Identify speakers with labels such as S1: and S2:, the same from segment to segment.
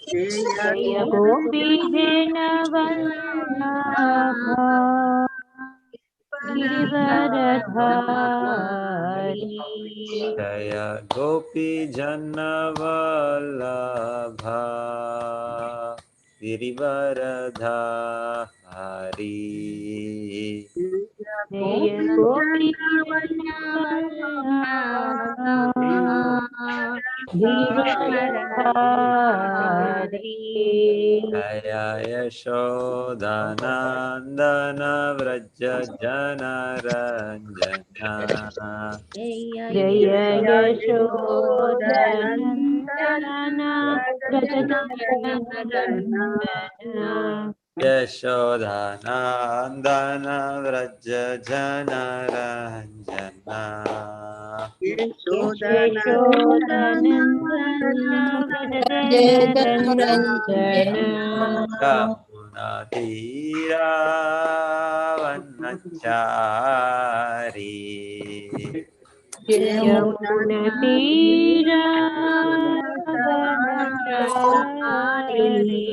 S1: जय गोपी जनवल्लभा गिरिवरधारी।
S2: जय गोपी जनवल्लभा गिरिवरधारी।
S1: जय गोपी जनवल्लभा गिरिवरधारी।
S2: जय यशोदानन्दन व्रज जनरञ्जना।
S1: जय यशोदनन्दन व्रज जनरञ्जना।
S2: यशोदानन्दन व्रज जनरञ्जना।
S1: यशोदनन्दन व्रज जनरञ्जना।
S2: यमुनातीरावनचारी।
S1: यमुनातीरावनचारी।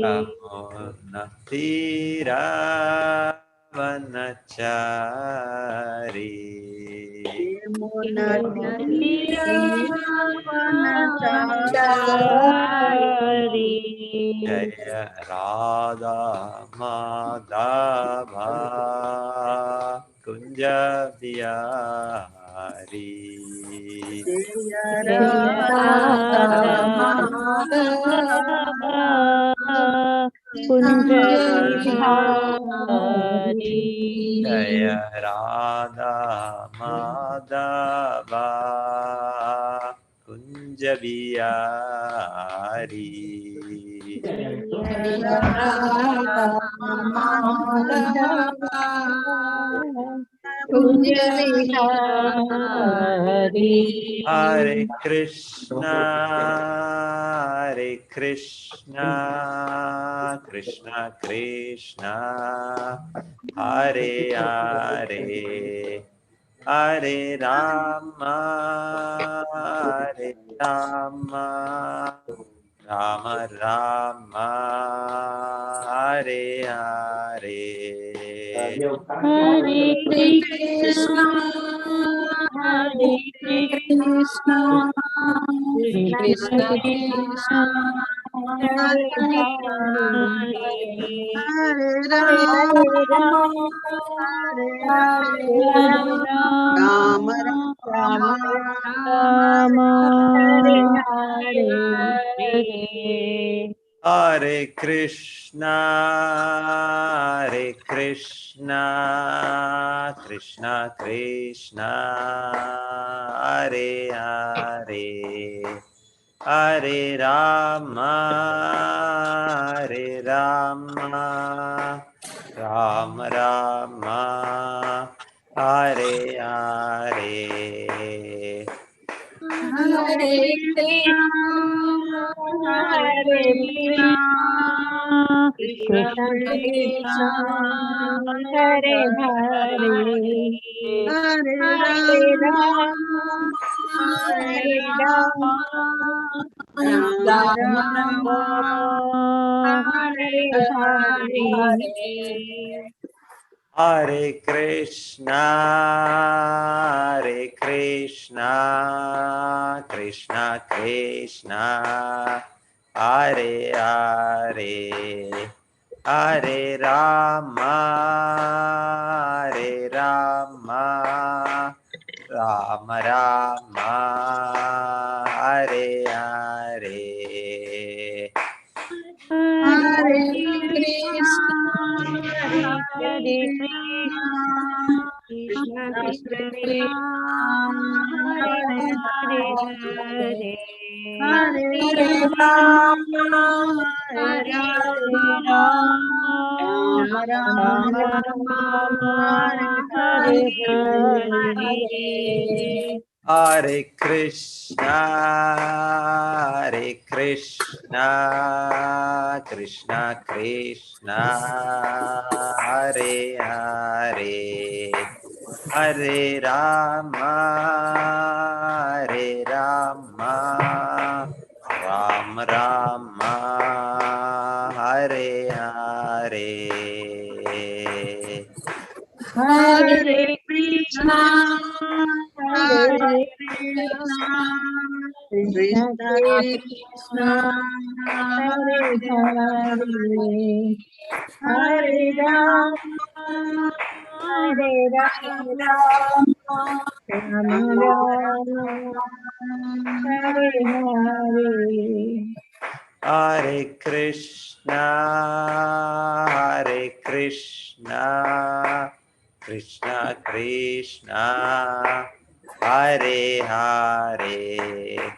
S2: यमुनातीरावनचारी।
S1: यमुनातीरावनचारी।
S2: जय राधा माधवा कुंज बिहारी।
S1: जय राधा माधवा कुंज बिहारी।
S2: जय राधा माधवा कुंज बिहारी।
S1: जय राधा माधवा कुंज बिहारी।
S2: हरे कृष्णा कृष्णा कृष्णा हरे हरे हरे राम राम राम हरे हरे।
S1: हरे कृष्णा हरे कृष्णा कृष्ण कृष्ण हरे हरे। हरे राम हरे राम राम राम हरे हरे।
S2: हरे कृष्णा कृष्णा कृष्णा हरे हरे हरे राम राम राम हरे हरे।
S1: हरे कृष्णा हरे कृष्णा कृष्ण कृष्ण हरे हरे। हरे Ram Ram Ram Hare Hare.
S2: Hare Krishna Krishna Krishna Hare Hare Hare Rama Rama Rama Hare Hare.
S1: हरे कृष्णा हरे कृष्णा कृष्ण कृष्ण हरे हरे। हरे राम हरे Ram Ram Ram Hare Hare.
S2: Hare Krishna Krishna Krishna Hare Hare Hare Rama Ram Hare Hare
S1: Hare Krishna, Hare Krishna, Krishna Krishna, Hare Hare,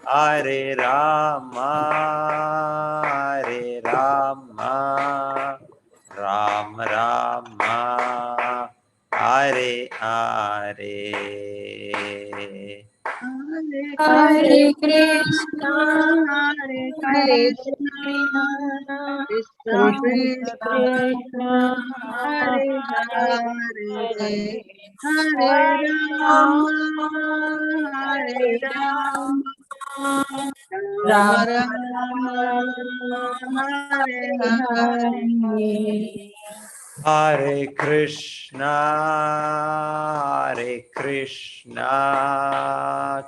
S1: Hare Rama, Hare Rama, Rama Rama, Hare Hare.
S2: Hare Krishna, Krishna Krishna, Hare Hare, Hare Rama, Rama Rama, Hare Hare.
S1: Hare Krishna, Hare Krishna, Krishna Krishna, Hare Hare, Hare Rama, Hare Rama, Rama Rama, Hare Hare.
S2: Hare Krishna,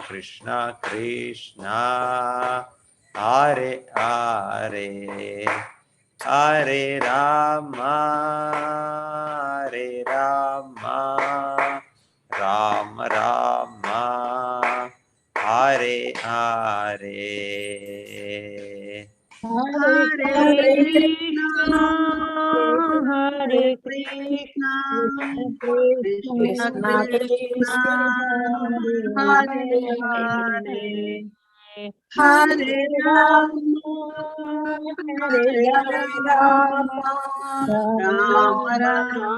S2: Krishna Krishna, Hare Hare, Hare Rama, Rama Rama, Hare Hare.
S1: Hare Krishna, Hare Krishna, Krishna Krishna, Hare Hare, Hare Rama, Hare Rama, Rama Rama,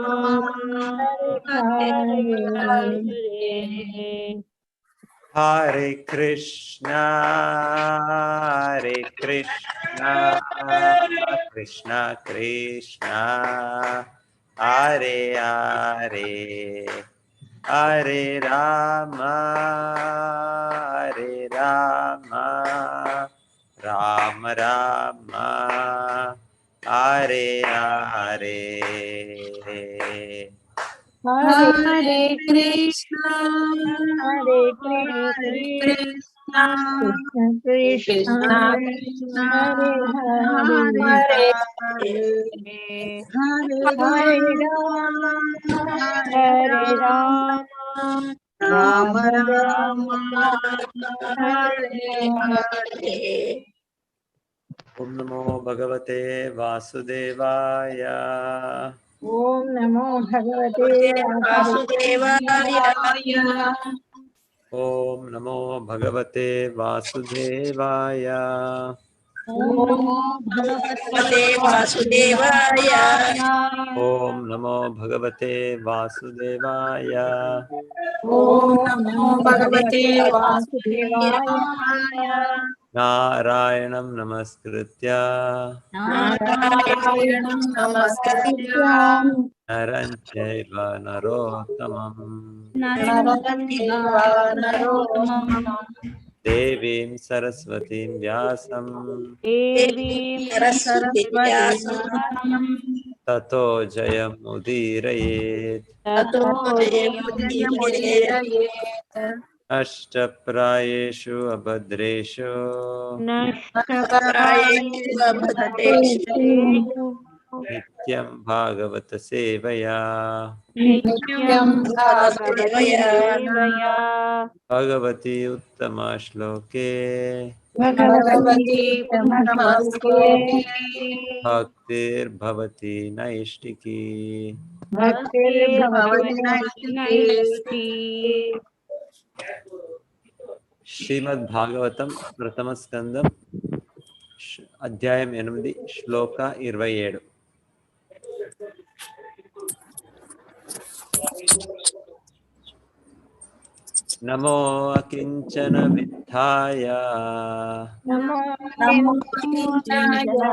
S1: Hare Hare.
S2: Hare Krishna, Krishna Krishna, Hare Hare, Hare Rama, Rama Rama, Hare Hare.
S1: Hare Krishna, Hare Krishna, Krishna Krishna, Hare Hare, Hare Rama, Hare Rama, Rama Rama, Hare Hare.
S2: Om Namo Bhagavate Vasudevaya.
S1: Om Namo Bhagavate Vasudevaya.
S2: Om Namo Bhagavate Vasudevaya.
S1: Om Bhagavate Vasudevaya.
S2: Om Namo Bhagavate Vasudevaya.
S1: Om Namo Bhagavate Vasudevaya.
S2: Narayanam Namaskritya
S1: Narayanam Namaskritya
S2: Naram Chaiva Narottamam
S1: Narayana Narottamam
S2: Devim Saraswatim Vyasam
S1: Devim Saraswatim
S2: Tato Jayam Udirayet
S1: Tato Jayamudiraye
S2: Ashtaprayeshu Abhadreshu
S1: Nashtaprayeshu
S2: Nityam Bhagavata Sevaya
S1: Nityam Bhagavaya
S2: Bhagavati Uttama Shloke
S1: Bhagavati Namaste
S2: Bhaktir Bhavati Naishtiki
S1: Bhaktir Bhavati Naistiki.
S2: Srimad Bhagavatam Pratama Skandam Adhyayam 8 Shloka 27 Namo Akinchana Vidhaya
S1: Namo Kinchaya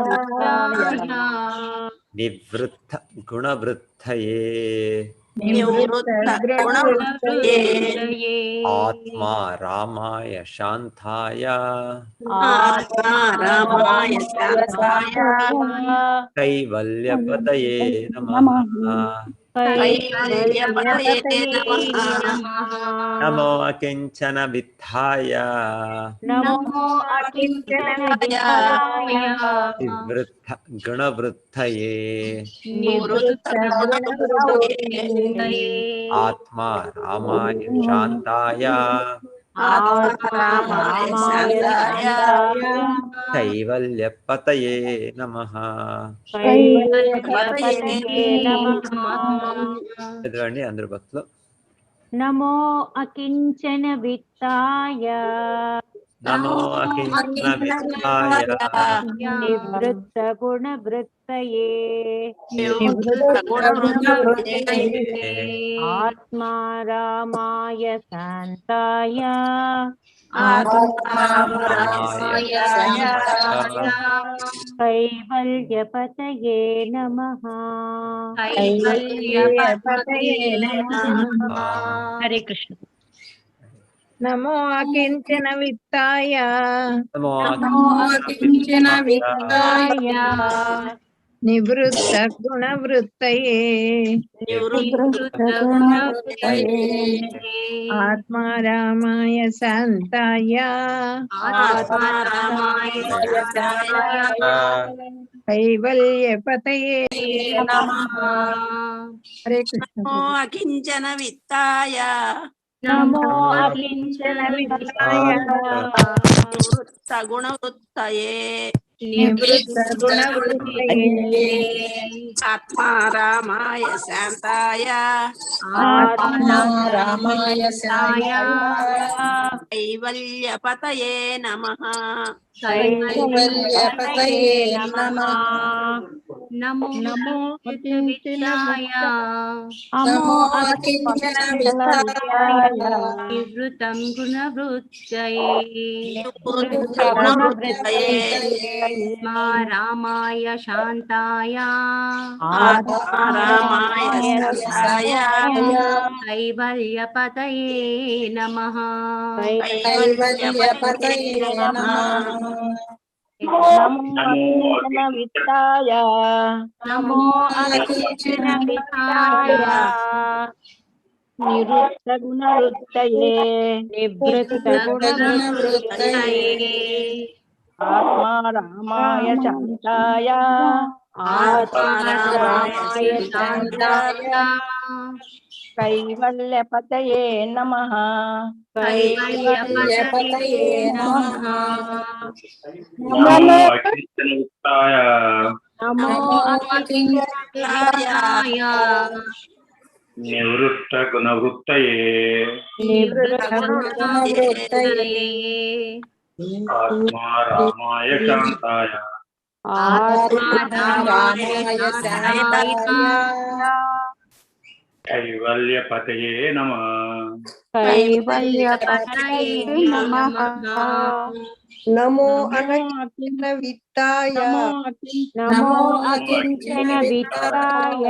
S2: Nivrittha Gunavritthaye
S3: निवृत्त गुणवृत्तये
S2: आत्मा रामाय शान्ताय
S3: आत्मा रामाय शान्ताय
S2: कैवल्यपतये नमः।
S3: कैवल्यपतये नमः।
S2: नमो अकिञ्चन वित्ताय
S1: नमो अकिञ्चन वित्ताय
S2: निवृत्त गुणवृत्तये
S3: निवृत्त गुणवृत्तये
S2: आत्मा रामाय शान्ताय
S3: आत्मा रामाय शान्ताय
S2: कैवल्यपतये नमः।
S3: कैवल्यपतये नमः।
S2: చదవండి అందరు భక్తులు.
S1: नमो अकिञ्चन वित्ताय
S2: नमो अकिञ्चन वित्ताय
S1: निवृत्त गुणवृत्तये आत्मा रामाय शान्ताय कैवल्यपतये नमः। हरे कृष्ण।
S4: नमो अकिंचन वित्ताय
S2: नमो
S3: अकिञ्चन वित्ताय
S4: निवृत्त गुणवृत्तये आत्मा रामाय शान्ताय
S3: आत्मा रामाय शान्ताय
S4: कैवल्यपतये
S3: नमः।
S4: हरे कृष्ण।
S3: नमो अकिञ्चन वित्ताय
S1: नमो अकिञ्चन वित्ताय
S3: निवृत्त गुणवृत्तये
S4: निवृत्त गुणवृत्तये
S3: आत्मा रामाय शान्ताय
S1: आत्मा
S3: रामाय
S1: शान्ताय
S3: कैवल्यपतये नमः।
S1: कैवल्यपतये नमः। नमो
S4: अकिंचन
S1: नमो
S3: अकिञ्चन
S4: वित्ताय
S1: निवृत्तं गुणवृत्तये
S3: गुणवृत्तये
S1: आत्मा रामाय शान्ताय
S3: आत्मा रामाय शान्ताय
S1: कैवल्यपतये नमः।
S3: कैवल्यपतये नमः।
S4: नमो अकिंचन वित्ताय
S1: नमो अकिञ्चन वित्ताय
S4: निवृत्त गुणवृत्तये
S1: निवृत्त गुणवृत्तये
S4: आत्मा रामाय शान्ताय
S1: आत्मा रामाय शान्ताय
S4: कैवल्यपतये नमः।
S1: कैवल्यपतये नमः।
S5: नमो अकिञ्चन वित्ताय
S1: नमो अकिञ्चन वित्ताय
S5: निवृत्त गुणवृत्तये
S1: निवृत्त गुणवृत्तये
S5: आत्मा रामाय शान्ताय
S1: आत्मा रामाय शान्ताय
S5: कैवल्यपतये नमः।
S1: कैवल्यपतये नमः।
S6: नमो अकिञ्चन वित्ताय
S1: नमो अकिञ्चन वित्ताय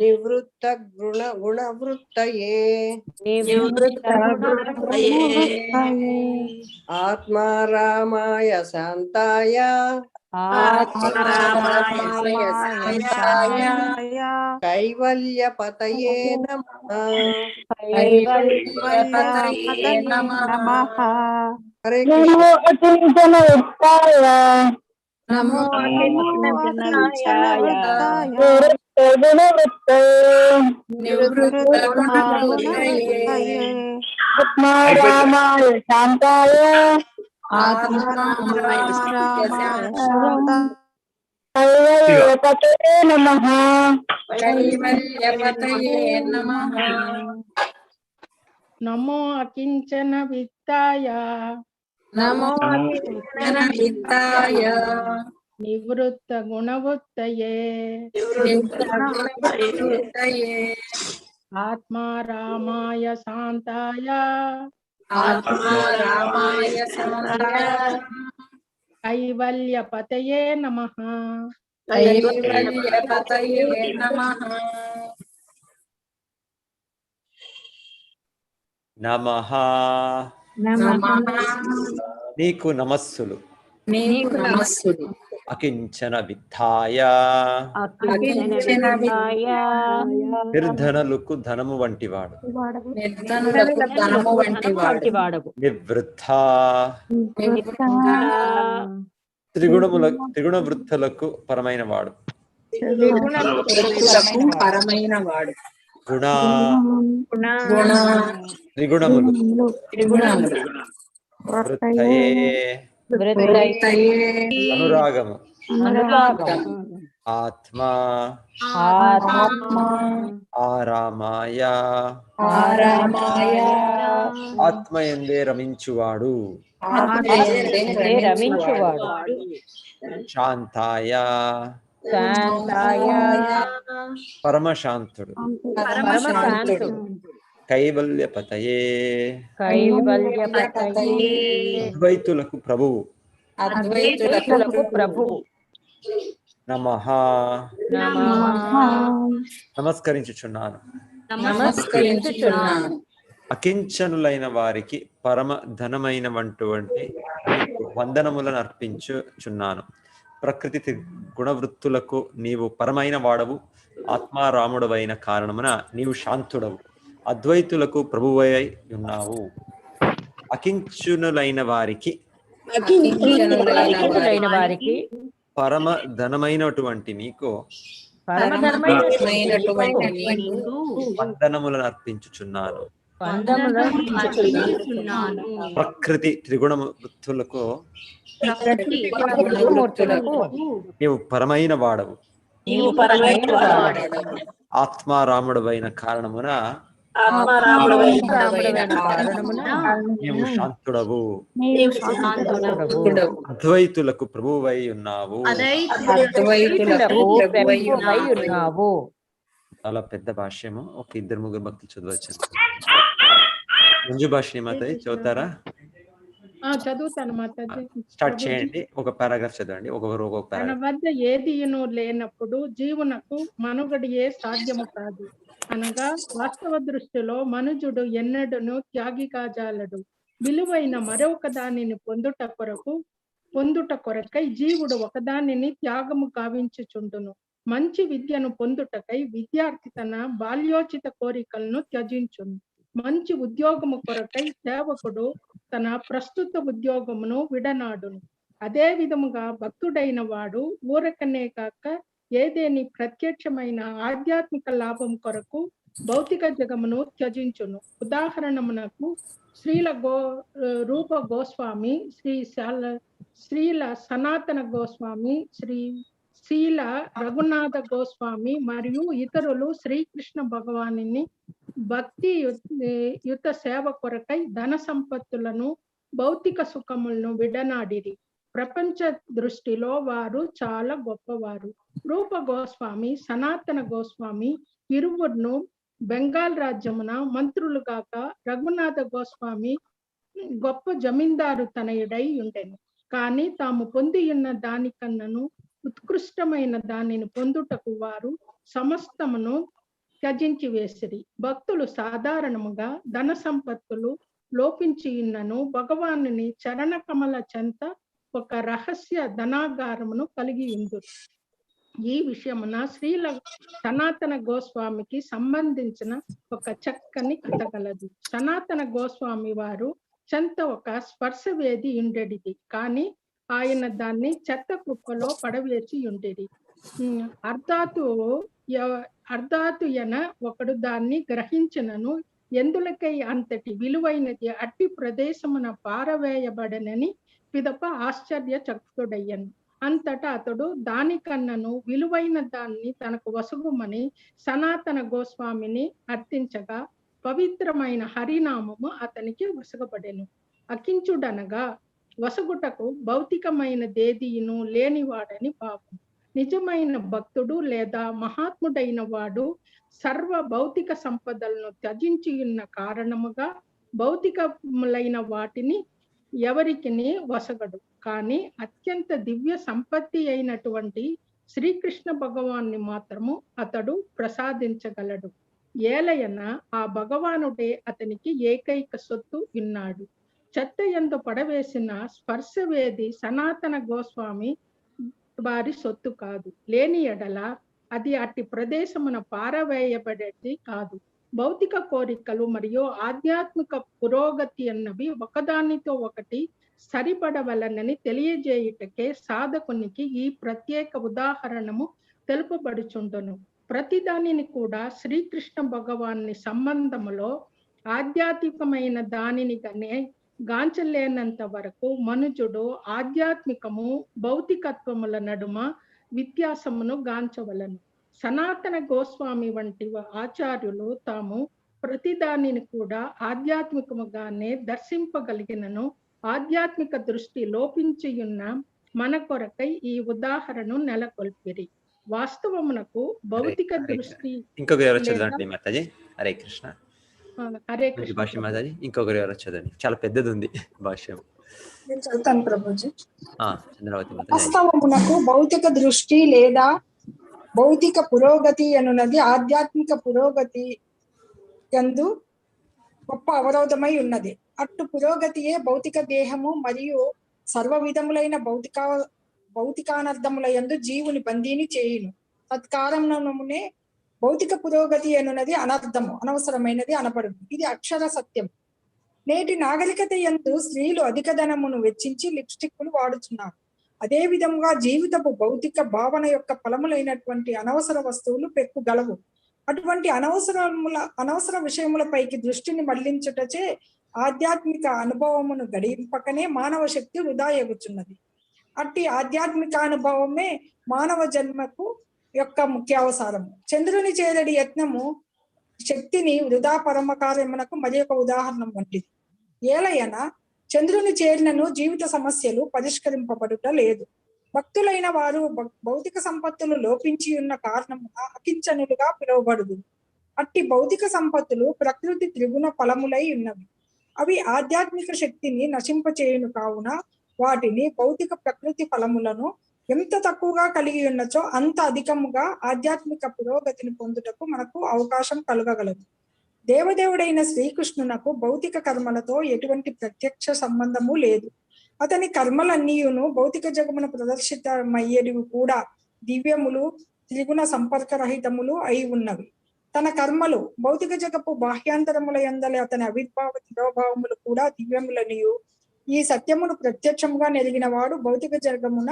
S6: निवृत्त गुणवृत्तये
S1: निवृत्त गुणवृत्तये
S6: आत्मा रामाय शान्ताय
S1: आत्मा रामाय शान्ताय
S6: कैवल्यपतये नमः।
S1: कैवल्यपतये नमः।
S6: हरे कृष्ण।
S4: नमो अकिंचन वित्ताय
S6: निवृत्त गुणवृत्तये
S5: रामाय शान्ताय
S6: आत्मा रामाय शान्ताय
S5: कैवल्यपतये नमः।
S6: कैवल्यपतये नमः।
S4: नमो अकिंचन वित्ताय
S6: नमो अकिंचन वित्ताय
S4: निवृत्त गुणवृत्तये
S6: निवृत्त गुणवृत्तये
S4: आत्मा रामाय शान्ताय
S6: आत्मा रामाय शान्ताय
S4: कैवल्यपतये नमः।
S6: कैवल्यपतये नमः।
S2: నమః
S6: నమః
S2: నీకు నమస్సులు.
S6: నీకు నమస్సులు.
S2: అకించన విద్ధాయ
S1: అకించన విద్ధాయ
S2: నిర్ధనలకు ధనము వంటివాడు.
S6: నిర్ధనులకు ధనము వంటి వాడు.
S2: నివృద్ధ త్రిగుణ వృత్తులకు పరమైన వాడు.
S6: వృత్తులకు పరమైన వాడు.
S2: గుణ
S6: గుణ
S2: త్రిగుణములు.
S6: త్రిగుణములు.
S2: వృత్తయే
S6: వృత్తయే
S2: అనురాగము.
S1: అనురాగం.
S2: ఆత్మ
S1: ఆత్మ
S2: ఆరామాయ
S6: ఆరామాయ
S2: ఆత్మయందే రమించువాడు.
S1: అంటే రమించువాడు.
S2: శాంతాయ
S1: శాంతాయ
S2: పరమశాంతుడు.
S1: పరమశాంతుడు.
S2: కైవల్యపతయే
S1: కైవల్యపతయే
S2: అద్వైతులకు ప్రభువు.
S6: అద్వైతులకు
S1: ప్రభువు.
S2: నమః
S1: నమః
S2: నమస్కరించుచున్నాను.
S6: నమస్కరించుచున్నాను.
S2: అకించనులైన వారికి పరమ ధనమైనటువంటి వందనములను అర్పించుచున్నాను. ప్రకృతి గుణవృత్తులకు నీవు పరమైన వాడవు. ఆత్మారాముడవైన కారణమున నీవు శాంతుడవు. అద్వైతులకు ప్రభువై ఉన్నావు. అకించునులైన వారికి
S1: అకించులైన వారికి
S2: పరమ ధనమైనటువంటి నీకు
S6: పరమమైనటువంటి నీకు
S2: వందనములను అర్పించుచున్నాను.
S1: వందనములను
S2: ప్రకృతి త్రిగుణ వృత్తులకు
S6: గుణవృత్తులకు
S2: నీవు పరమైన వాడవు.
S6: నీవు పరమైన వాడవు.
S2: ఆత్మారాముడవైన కారణమున
S6: ఆత్మారాముడవైన
S1: కారణమున
S2: నీవు శాంతుడవు.
S6: శాంతుడవు.
S2: అద్వైతులకు ప్రభువై ఉన్నావు.
S6: అద్వైతులకు ప్రభువై
S1: ప్రభువై ఉన్నావు.
S2: చాలా పెద్ద భాష్యము. ఒక ఇద్దరు ముగ్గురు భక్తులు చదవచ్చు. మంజు భాష్యం మాతాజీ చదువుతారా?
S4: చదువుతాను మాతాజీ.
S2: స్టార్ట్ చేయండి. ఒక పారాగ్రాఫ్ చదవండి. ఒక్కొక్కరు ఒక్కొక్క
S4: తన
S2: పారాగ్రాఫ్.
S4: వద్ద ఏదియును లేనప్పుడు జీవునకు మనుగడియే సాధ్యము కాదు. అనగా వాస్తవ దృష్టిలో మనుజుడు ఎన్నడను త్యాగి కాజాలడు. విలువైన మరొక దానిని పొందుట కొరకై జీవుడు ఒకదానిని త్యాగము గావించుచుండును. మంచి విద్యను పొందుటకై విద్యార్థి తన బాల్యోచిత కోరికలను త్యజించును. మంచి ఉద్యోగము కొరకై సేవకుడు తన ప్రస్తుత ఉద్యోగమును విడనాడును. అదే విధముగా భక్తుడైన వాడు ఊరకనే కాక ఏదేని ప్రత్యక్షమైన ఆధ్యాత్మిక లాభం కొరకు భౌతిక జగమును త్యజించును. ఉదాహరణమునకు రూప గోస్వామి, శ్రీల సనాతన గోస్వామి, శ్రీల రఘునాథ గోస్వామి మరియు ఇతరులు శ్రీకృష్ణ భగవానుని భక్తి యుత సేవ కొరకై ధన సంపత్తులను భౌతిక సుఖములను విడనాడిరి. ప్రపంచ దృష్టిలో వారు చాలా గొప్పవారు. రూప గోస్వామి, సనాతన గోస్వామి ఇరువురును బెంగాల్ రాజ్యమున మంత్రులు కాక రఘునాథ గోస్వామి గొప్ప జమీందారు తనయుడై ఉండెను. కానీ తాము పొంది ఉన్న దానికన్నను ఉత్కృష్టమైన దానిని పొందుటకు వారు సమస్తమును త్యజించి వేసిరి. భక్తులు సాధారణముగా ధన సంపత్తులు లోపించి ఉన్నను భగవానుని చరణ కమల చెంత ఒక రహస్య ధనాగారమును కలిగి ఉండు. ఈ విషయమున శ్రీల సనాతన గోస్వామికి సంబంధించిన ఒక చక్కని కథ కలదు. సనాతన గోస్వామి వారు చెంత ఒక స్పర్శవేది ఉండేది. కానీ ఆయన దాన్ని చెత్త కుప్పలో పడవేసి ఉండేది. అర్ధాతుయన ఒకడు దాన్ని గ్రహించినను ఎందులకై అంతటి విలువైనది అట్టి ప్రదేశమున పారవేయబడనని పిదప ఆశ్చర్య చక్తుడయ్యను. అంతటా అతడు దానికన్నను విలువైన దాన్ని తనకు వసుగుమని సనాతన గోస్వామిని అర్థించగా పవిత్రమైన హరినామము అతనికి వసగబడెను. అకించుడనగా వసగుటకు భౌతికమైన దేదీను లేనివాడని భావం. నిజమైన భక్తుడు లేదా మహాత్ముడైన వాడు సర్వ భౌతిక సంపదలను త్యజించి ఉన్న కారణముగా భౌతికములైన వాటిని ఎవరికిని వసగడు. కానీ అత్యంత దివ్య సంపత్తి అయినటువంటి శ్రీకృష్ణ భగవాన్ని మాత్రము అతడు ప్రసాదించగలడు. ఏలయన ఆ భగవానుడే అతనికి ఏకైక సొత్తు ఉన్నాడు. చెత్త యందు పడవేసిన స్పర్శవేది సనాతన గోస్వామి వారి సొత్తు కాదు. లేని ఎడల అది అట్టి ప్రదేశమున పారవేయబడేది కాదు. భౌతిక కోరికలు మరియు ఆధ్యాత్మిక పురోగతి అన్నవి ఒకదానితో ఒకటి సరిపడవలనని తెలియజేయుటకే సాధకునికి ఈ ప్రత్యేక ఉదాహరణము తెలుపబడుచుండును. ప్రతిదానిని కూడా శ్రీకృష్ణ భగవాన్ని సంబంధములో ఆధ్యాత్మికమైన దానినిగానే గాంచలేనంత వరకు మనుజుడు ఆధ్యాత్మికము భౌతికత్వముల నడుమ వ్యత్యాసమును గాంచవలను. సనాతన గోస్వామి వంటి ఆచార్యులు తాము ప్రతిదానిని కూడా ఆధ్యాత్మికముగానే దర్శింపగలిగినను ఆధ్యాత్మిక దృష్టి లోపించియున్న మన కొరకై ఈ ఉదాహరణను నెలకొల్పిరి. వాస్తవమునకు భౌతిక దృష్టి
S2: ఇంకొకరు ఎవరు చదవండి మాతాజీ. హరే కృష్ణ.
S4: హరే
S2: మంచి
S4: కృష్ణ
S2: భాష్యం మాతాజీ. ఇంకొకరు ఎవరు చదవండి, చాలా పెద్దది ఉంది భాష్యం.
S7: నేను చదువుతాను ప్రభుజీ.
S2: చంద్రావతి మాతాజీ.
S7: వాస్తవమునకు భౌతిక దృష్టి లేదా భౌతిక పురోగతి అనున్నది ఆధ్యాత్మిక పురోగతి యందు గొప్ప అవరోధమై ఉన్నది. అట్టు పురోగతియే భౌతిక దేహము మరియు సర్వ విధములైన భౌతికానర్థముల యందు జీవుని బందీని చేయును. తత్కారణమునే భౌతిక పురోగతి అనున్నది అనర్థము, అనవసరమైనది అనబడును. ఇది అక్షర సత్యం. నేటి నాగరికత యందు స్త్రీలు అధిక ధనమును వెచ్చించి లిప్స్టిక్లు వాడుతున్నారు. అదే విధముగా జీవితపు భౌతిక భావన యొక్క ఫలములైనటువంటి అనవసర వస్తువులు పెక్కుగలవు. అటువంటి అనవసర విషయములపైకి దృష్టిని మళ్లించుటచే ఆధ్యాత్మిక అనుభవమును గడింపకనే మానవ శక్తి వృధా ఎగుచున్నది. అట్టి ఆధ్యాత్మిక అనుభవమే మానవ జన్మకు యొక్క ముఖ్య అవసరము. చంద్రుని చేరడి యత్నము శక్తిని వృధా పరమ కార్యమునకు మరి ఒక ఉదాహరణ వంటిది. ఏలయన చంద్రుని చేరినను జీవిత సమస్యలు పరిష్కరింపబడుట లేదు. భక్తులైన వారు భౌతిక సంపత్తులు లోపించి ఉన్న కారణముగా అకించనులుగా పిలువబడుదు. అట్టి భౌతిక సంపత్తులు ప్రకృతి త్రిగుణ ఫలములై ఉన్నవి. అవి ఆధ్యాత్మిక శక్తిని నశింపచేయును కావున వాటిని భౌతిక ప్రకృతి ఫలములను ఎంత తక్కువగా కలిగి ఉన్నచో అంత అధికముగా ఆధ్యాత్మిక పురోగతిని పొందుటకు మనకు అవకాశం కలగగలదు. దేవదేవుడైన శ్రీకృష్ణునకు భౌతిక కర్మలతో ఎటువంటి ప్రత్యక్ష సంబంధము లేదు. అతని కర్మలన్నీయును భౌతిక జగమున ప్రదర్శితమయ్యేటివి కూడా దివ్యములు, త్రిగుణ సంపర్కరహితములు అయి ఉన్నవి. తన కర్మలు భౌతిక జగపు బాహ్యాంతరముల యందలి అతని ఆవిర్భావ తిరోభావములు కూడా దివ్యములనియు ఈ సత్యమును ప్రత్యక్షముగా నెరిగిన వాడు భౌతిక జగమున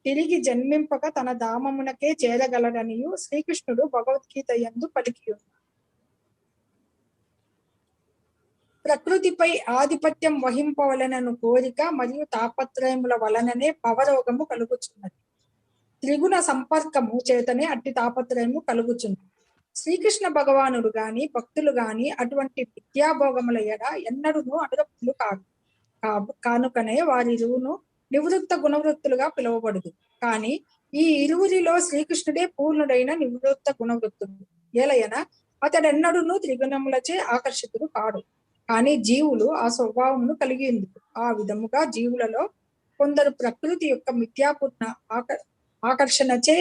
S7: తిరిగి జన్మింపక తన ధామమునకే చేరగలడనియు శ్రీకృష్ణుడు భగవద్గీత యందు పలికి ఉన్నాడు. ప్రకృతిపై ఆధిపత్యం వహింపవలనను కోరిక మరియు తాపత్రయముల వలననే భవరోగము కలుగుచున్నది. త్రిగుణ సంపర్కము చేతనే అట్టి తాపత్రయము కలుగుచున్నది. శ్రీకృష్ణ భగవానుడు గాని భక్తులు గాని అటువంటి విద్యాభోగముల ఎడ ఎన్నడూను అనురక్తులు కానుకనే వారిరువును నివృత్త గుణవృత్తులుగా పిలువబడుదు. కానీ ఈ ఇరువురిలో శ్రీకృష్ణుడే పూర్ణుడైన నివృత్త గుణవృత్తుడు. ఏలయన అతడెన్నడూను త్రిగుణములచే ఆకర్షితుడు కాడు. కానీ జీవులు ఆ స్వభావమును కలిగి ఉంది. ఆ విధముగా జీవులలో కొందరు ప్రకృతి యొక్క మిథ్యాపూర్ణ ఆకర్షణచే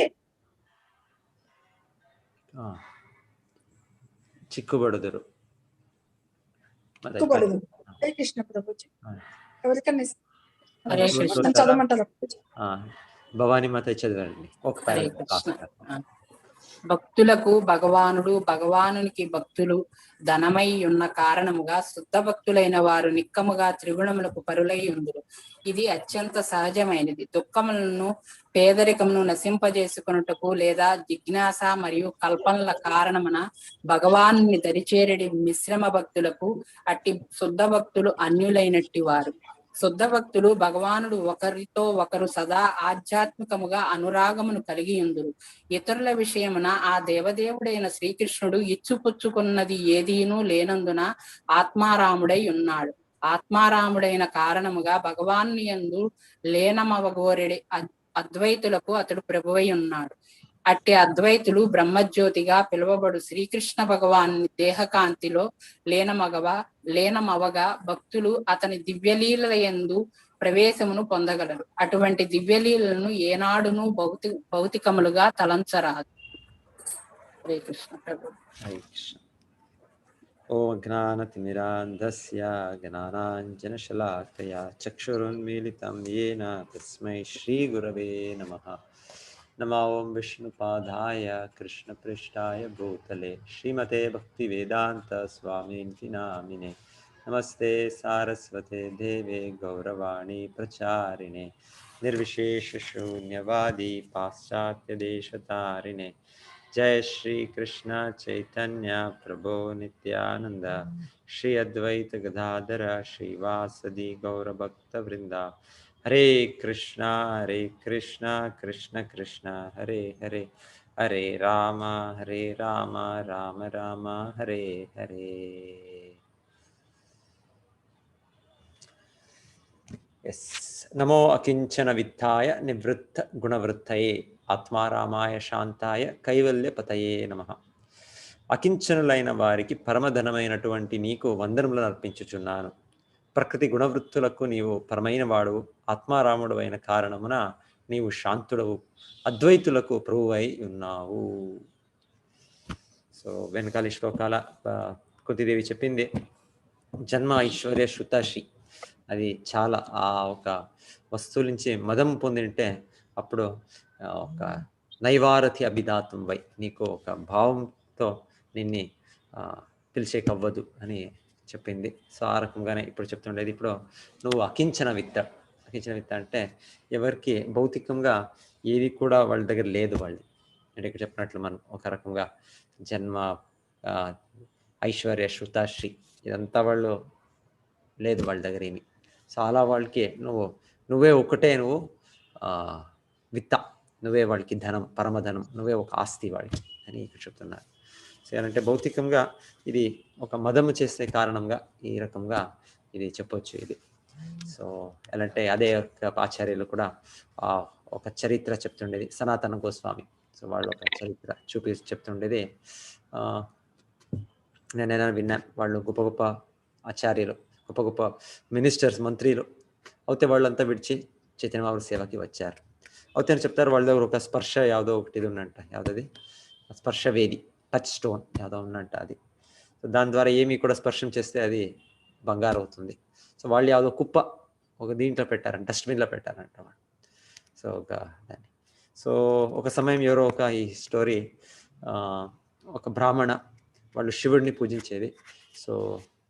S2: చిక్కుబడుదురు.
S7: హరే కృష్ణ ప్రభుజీ. ఎవరికన్నా
S6: హరే కృష్ణ.
S7: చదవమంటారా?
S2: భవానీ మాత చదవండి.
S6: హరే కృష్ణ. భక్తులకు భగవానుడు, భగవానునికి భక్తులు ధనమై ఉన్న కారణముగా శుద్ధ భక్తులైన వారు నిక్కముగా త్రిగుణములకు పరులై ఉందురు. ఇది అత్యంత సహజమైనది. దుఃఖములను పేదరికమును నశింపజేసుకున్నటకు లేదా జిజ్ఞాస మరియు కల్పనల కారణమున భగవాను దరిచేరడి మిశ్రమ భక్తులకు అట్టి శుద్ధ భక్తులు అన్యులైనట్టి వారు. శుద్ధ భక్తులు భగవానుడు ఒకరితో ఒకరు సదా ఆధ్యాత్మికముగా అనురాగమును కలిగి ఉందురు. ఇతరుల విషయమున ఆ దేవదేవుడైన శ్రీకృష్ణుడు ఇచ్చుపుచ్చుకున్నది ఏదీనూ లేనందున ఆత్మారాముడై ఉన్నాడు. ఆత్మారాముడైన కారణముగా భగవాను యందు లీనమవగోరెడి అద్వైతులకు అతడు ప్రభువై ఉన్నాడు. అట్టి అద్వైతులు బ్రహ్మజ్యోతిగా పిలువబడు శ్రీకృష్ణ భగవాను దేహకాంతిలో లీనమవగా భక్తులు అతని దివ్యలీల యందు ప్రవేశమును పొందగలరు. అటువంటి దివ్యలీలను ఏనాడును భౌతికములుగా తలంచరాదు. హరే కృష్ణ ప్రభు.
S2: హరే కృష్ణ. ఓం జ్ఞానతిమిరాంధస్య జ్ఞానాంజనశలాకయా చక్షురున్మీలితం येन తస్మై శ్రీగురవే నమః. నమో ఓం విష్ణుపాదాయ కృష్ణపృష్ఠాయ భూతలే శ్రీమతే భక్తివేదాంత స్వామినితి నామినే. నమస్తే సారస్వతే దేవే గౌరవాణి ప్రచారిణే నిర్విశేష శూన్యవాది పాశ్చాత్యదేశతారిణే. जय श्री कृष्ण चैतन्य प्रभो नित्यानंद श्री अद्वैत गदाधर श्रीवासदि गौर भक्त वृंदा. हरे कृष्णा कृष्ण कृष्ण हरे हरे, हरे राम राम राम हरे हरे. यस. नमो अकिंचन वित्ताय निवृत्त गुणवृत्तये ఆత్మారామాయ శాంతాయ కైవల్య పతయే నమః. అకించనులైన వారికి పరమధనమైనటువంటి నీకు వందనములను అర్పించుచున్నాను. ప్రకృతి గుణవృత్తులకు నీవు పరమైన వాడు, ఆత్మారాముడు అయిన కారణమున నీవు శాంతుడవు, అద్వైతులకు ప్రభువై ఉన్నావు. సో వెనకాల శ్లోకాల కుంతీదేవి చెప్పింది జన్మ ఐశ్వర్య శృతాశ్రీ, అది చాలా ఆ ఒక వస్తువుల నుంచి మదం పొందింటే అప్పుడు ఒక నైవారథి అభిదాతం వై, నీకు ఒక భావంతో నిన్ని పిలిచేకవ్వదు అని చెప్పింది. సో ఆ రకంగానే ఇప్పుడు చెప్తుండేది. ఇప్పుడు నువ్వు అకించన విత్త. అకించన విత్త అంటే ఎవరికి భౌతికంగా ఏది కూడా వాళ్ళ దగ్గర లేదు. వాళ్ళు అంటే ఇక్కడ చెప్పినట్లు మనం ఒక రకంగా జన్మ ఐశ్వర్య శృతాశ్రీ ఇదంతా వాళ్ళు లేదు వాళ్ళ దగ్గర ఏమి. సో అలా వాళ్ళకి నువ్వే ఒకటే, నువ్వు విత్త, నువ్వే వాళ్ళకి ధనం, పరమధనం, నువ్వే ఒక ఆస్తి వాళ్ళకి అని ఇక్కడ చెప్తున్నారు. సో ఏంటంటే భౌతికంగా ఇది ఒక మదము చేసే కారణంగా ఈ రకంగా ఇది చెప్పొచ్చు ఇది. సో ఎలా అంటే అదే ఆచార్యులు కూడా ఒక చరిత్ర చెప్తుండేది, సనాతన గోస్వామి. సో వాళ్ళు ఒక చరిత్ర చెప్తుండేది. నేనైనా విన్నాను, వాళ్ళు గొప్ప గొప్ప ఆచార్యులు, గొప్ప గొప్ప మినిస్టర్స్, మంత్రులు అయితే వాళ్ళంతా విడిచి చైతన్య మహాప్రభు సేవకి వచ్చారు. అయితే చెప్తారు వాళ్ళ దగ్గర ఒక స్పర్శ ಯಾವುದೋ ఒకటి ఉందంట. ಯಾವುదది? స్పర్శ వేది, టచ్ స్టోన్ ಯಾವುದೋ ఉందంట. అది సో దాని ద్వారా ఏమి కూడా స్పర్శం చేస్తే అది బంగారు అవుతుంది. సో వాళ్ళు ಯಾವುದో కుప్ప ఒక దీంట్లో పెట్టారంట, డస్ట్బిన్లో పెట్టారంట వాళ్ళు. సో దాన్ని సో ఒక సమయం ఎవరో ఒక ఈ స్టోరీ, ఒక బ్రాహ్మణ వాళ్ళు శివుడిని పూజించేది. సో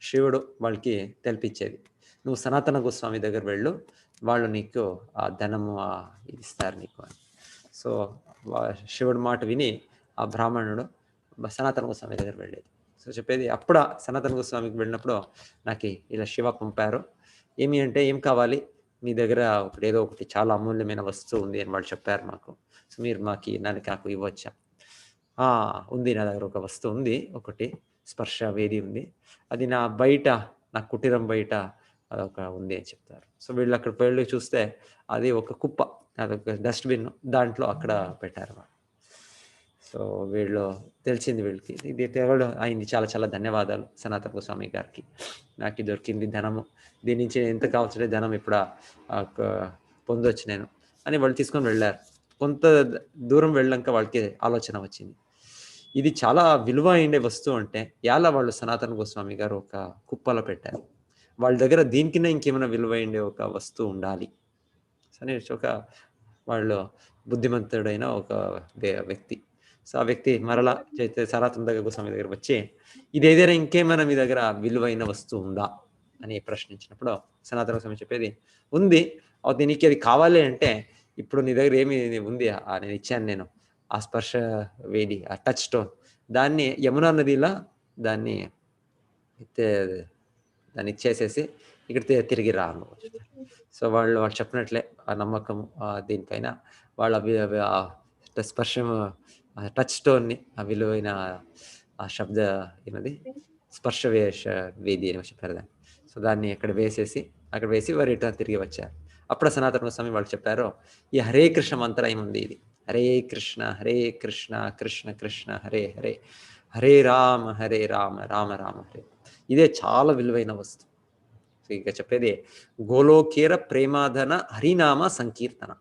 S2: శివుడు వాళ్ళకి తెలిపించేది, నువ్వు సనాతన గోస్వామి దగ్గర వెళ్ళు, వాళ్ళు నీకు ఆ ధనము ఇది ఇస్తారు నీకు అని. సో శివుడి మాట విని ఆ బ్రాహ్మణుడు సనాతన గోస్వామి దగ్గర వెళ్ళేది. సో చెప్పేది అప్పుడు సనాతన గోస్వామికి వెళ్ళినప్పుడు నాకు ఇలా శివ పంపారు, ఏమి అంటే ఏం కావాలి మీ దగ్గర, ఒకటి ఏదో ఒకటి చాలా అమూల్యమైన వస్తువు ఉంది అని వాళ్ళు చెప్పారు మాకు. సో మీరు నాకు ఇవ్వచ్చా? ఉంది, నా దగ్గర ఒక వస్తువు ఉంది, ఒకటి స్పర్శ వేది ఉంది, అది నా కుటీరం బయట అదొక ఉంది అని చెప్తారు. సో వీళ్ళు అక్కడ వెళ్ళి చూస్తే అది ఒక కుప్ప, అదొక డస్ట్బిన్, దాంట్లో అక్కడ పెట్టారు వాళ్ళు. సో వీళ్ళు తెలిసింది వీళ్ళకి, ఇది అయింది, చాలా చాలా ధన్యవాదాలు సనాతన గోస్వామి గారికి, నాకు దొరికింది ధనము, దీని నుంచి ఎంత కావచ్చు ధనం ఇప్పుడు పొందొచ్చు నేను అని వాళ్ళు తీసుకొని వెళ్ళారు. కొంత దూరం వెళ్ళాక వాళ్ళకి ఆలోచన వచ్చింది, ఇది చాలా విలువ అయిండే వస్తువు అంటే ఎలా వాళ్ళు సనాతన గోస్వామి గారు ఒక కుప్పలో పెట్టారు, వాళ్ళ దగ్గర దీనికిన్నా ఇంకేమైనా విలువైండే ఒక వస్తువు ఉండాలి అని ఒక వాళ్ళు బుద్ధిమంతుడైన ఒక వ్యక్తి. సో ఆ వ్యక్తి మరలా సనాతన గోస్వామి దగ్గర వచ్చి ఇది ఏదైనా ఇంకేమైనా మీ దగ్గర విలువైన వస్తువు ఉందా అని ప్రశ్నించినప్పుడు సనాతన గోస్వామి చెప్పేది ఉంది, అది నీకు అది కావాలి అంటే ఇప్పుడు నీ దగ్గర ఏమి ఉంది, నేను ఇచ్చాను నేను ఆ స్పర్శ వేది, ఆ టచ్ స్టోన్, దాన్ని యమునా నదిలో దాన్ని ఇచ్చేసేసి ఇక్కడ తిరిగి రాను. సో వాళ్ళు చెప్పినట్లే ఆ నమ్మకం దీనిపైన వాళ్ళ స్పర్శం టచ్ స్టోన్ని, ఆ విలువైన ఆ శబ్ద స్పర్శ వేది అని చెప్పారు దాన్ని. సో దాన్ని అక్కడ వేసి వారు రిటర్న్ తిరిగి వచ్చారు. అప్పుడు సనాతన గోస్వామి వాళ్ళు చెప్పారు, ఈ హరే కృష్ణ మంత్రం ఏముంది, ఇది హరే కృష్ణ కృష్ణ కృష్ణ హరే హరే, హరే రామ రామ రామ హరే, ఇదే చాలా విలువైన వస్తువు. ఇక చెప్పేది గోలోకేర ప్రేమాధన హరినామ సంకీర్తన.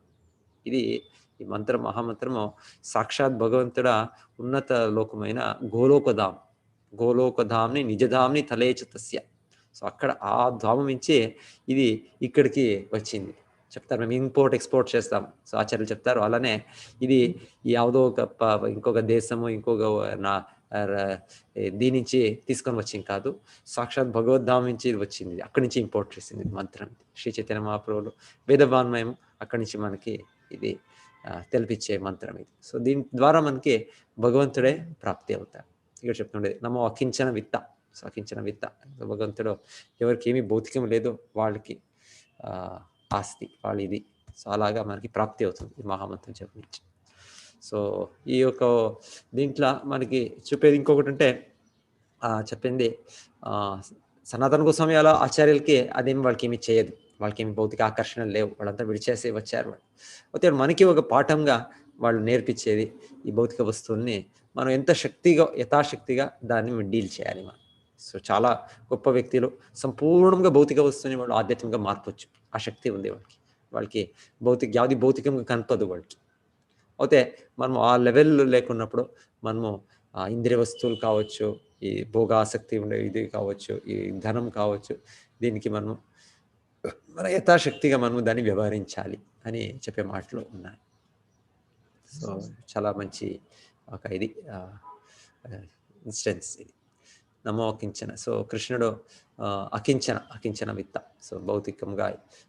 S2: ఇది ఈ మంత్రం, మహామంత్రము సాక్షాత్ భగవంతుడ ఉన్నత లోకమైన గోలోకధామ్, గోలోకధామ్ని నిజధామ్ని తలేచ తస్య. సో అక్కడ ఆ ధామం నుంచి ఇది ఇక్కడికి వచ్చింది చెప్తారు. మేము ఇంపోర్ట్ ఎక్స్పోర్ట్ చేస్తాం. సో ఆచార్యులు చెప్తారు అలానే ఇది ಯಾವುದೋ ఇంకొక దేశము ఇంకొక దీని నుంచి తీసుకొని వచ్చింది కాదు, సాక్షాత్ భగవద్ధామం నుంచి ఇది వచ్చింది, అక్కడి నుంచి ఇంపోర్ట్ చేసింది మంత్రం. శ్రీ చైతన్య మహాప్రభులు వేదవాన్మయం అక్కడి నుంచి మనకి ఇది తెలిపించే మంత్రం ఇది. సో దీని ద్వారా మనకి భగవంతుడే ప్రాప్తి అవుతారు. ఇక్కడ చెప్తుండేది నమో అకించన విత్త. సో అకించన విత్త భగవంతుడు ఎవరికి ఏమీ భౌతికం లేదో వాళ్ళకి ఆస్తి వాళ్ళ ఇది. సో అలాగా మనకి ప్రాప్తి అవుతుంది ఈ మహామంత్రం చెప్పించి. సో ఈ యొక్క దీంట్లో మనకి చెప్పేది ఇంకొకటి అంటే చెప్పింది సనాతన గోస్వామి అలా ఆచార్యులకి అదేమి వాళ్ళకి ఏమి చేయదు, వాళ్ళకి ఏమి భౌతిక ఆకర్షణలు లేవు, వాళ్ళంతా విడిచేసి వచ్చారు వాళ్ళు. అయితే మనకి ఒక పాఠంగా వాళ్ళు నేర్పించేది ఈ భౌతిక వస్తువుల్ని మనం ఎంత శక్తిగా యథాశక్తిగా దాన్ని డీల్ చేయాలి మనం. సో చాలా గొప్ప వ్యక్తులు సంపూర్ణంగా భౌతిక వస్తువుని వాళ్ళు ఆధ్యాత్మికంగా మార్పొచ్చు, ఆ శక్తి ఉంది వాళ్ళకి. వాళ్ళకి యాది భౌతికంగా కనపదు వాళ్ళకి. అయితే మనము ఆ లెవెల్ లేకున్నప్పుడు మనము ఇంద్రియ వస్తువులు కావచ్చు, ఈ భోగాసక్తి ఉండే ఇది కావచ్చు, ఈ ధనం కావచ్చు, దీనికి మనము మన యథాశక్తిగా మనము దాన్ని వ్యవహరించాలి అని చెప్పే మాటలు ఉన్నాయి. సో చాలా మంచి ఒక ఇది ఇన్స్టెన్స్ ఇది నమో అకించన. సో కృష్ణుడు అకించన విత్త. సో భౌతికంగా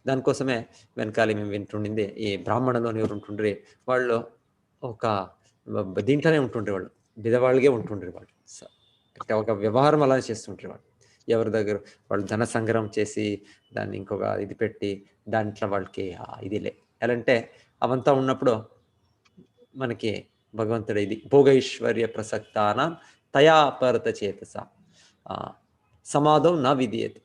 S2: దానికోసమే వెనకాలి మేము వింటుండింది ఈ బ్రాహ్మణులు ఎవరు ఉంటుండ్రి వాళ్ళు ఒక దీంట్లోనే ఉంటుండ్రి, వాళ్ళు బిదవాళ్ళగే ఉంటుండ్రి వాళ్ళు. ఒక వ్యవహారం అలా చేస్తుంటారు వాళ్ళు. ఎవరి దగ్గర వాళ్ళు ధన సంగ్రహం చేసి దాన్ని ఇంకొక ఇది పెట్టి దాంట్లో వాళ్ళకి ఇదిలే ఎలా అంటే అవంతా ఉన్నప్పుడు మనకి భగవంతుడు ఇది భోగైశ్వర్య ప్రసక్తాన తయాపరత చేతస సమాధం నా విధీయతి.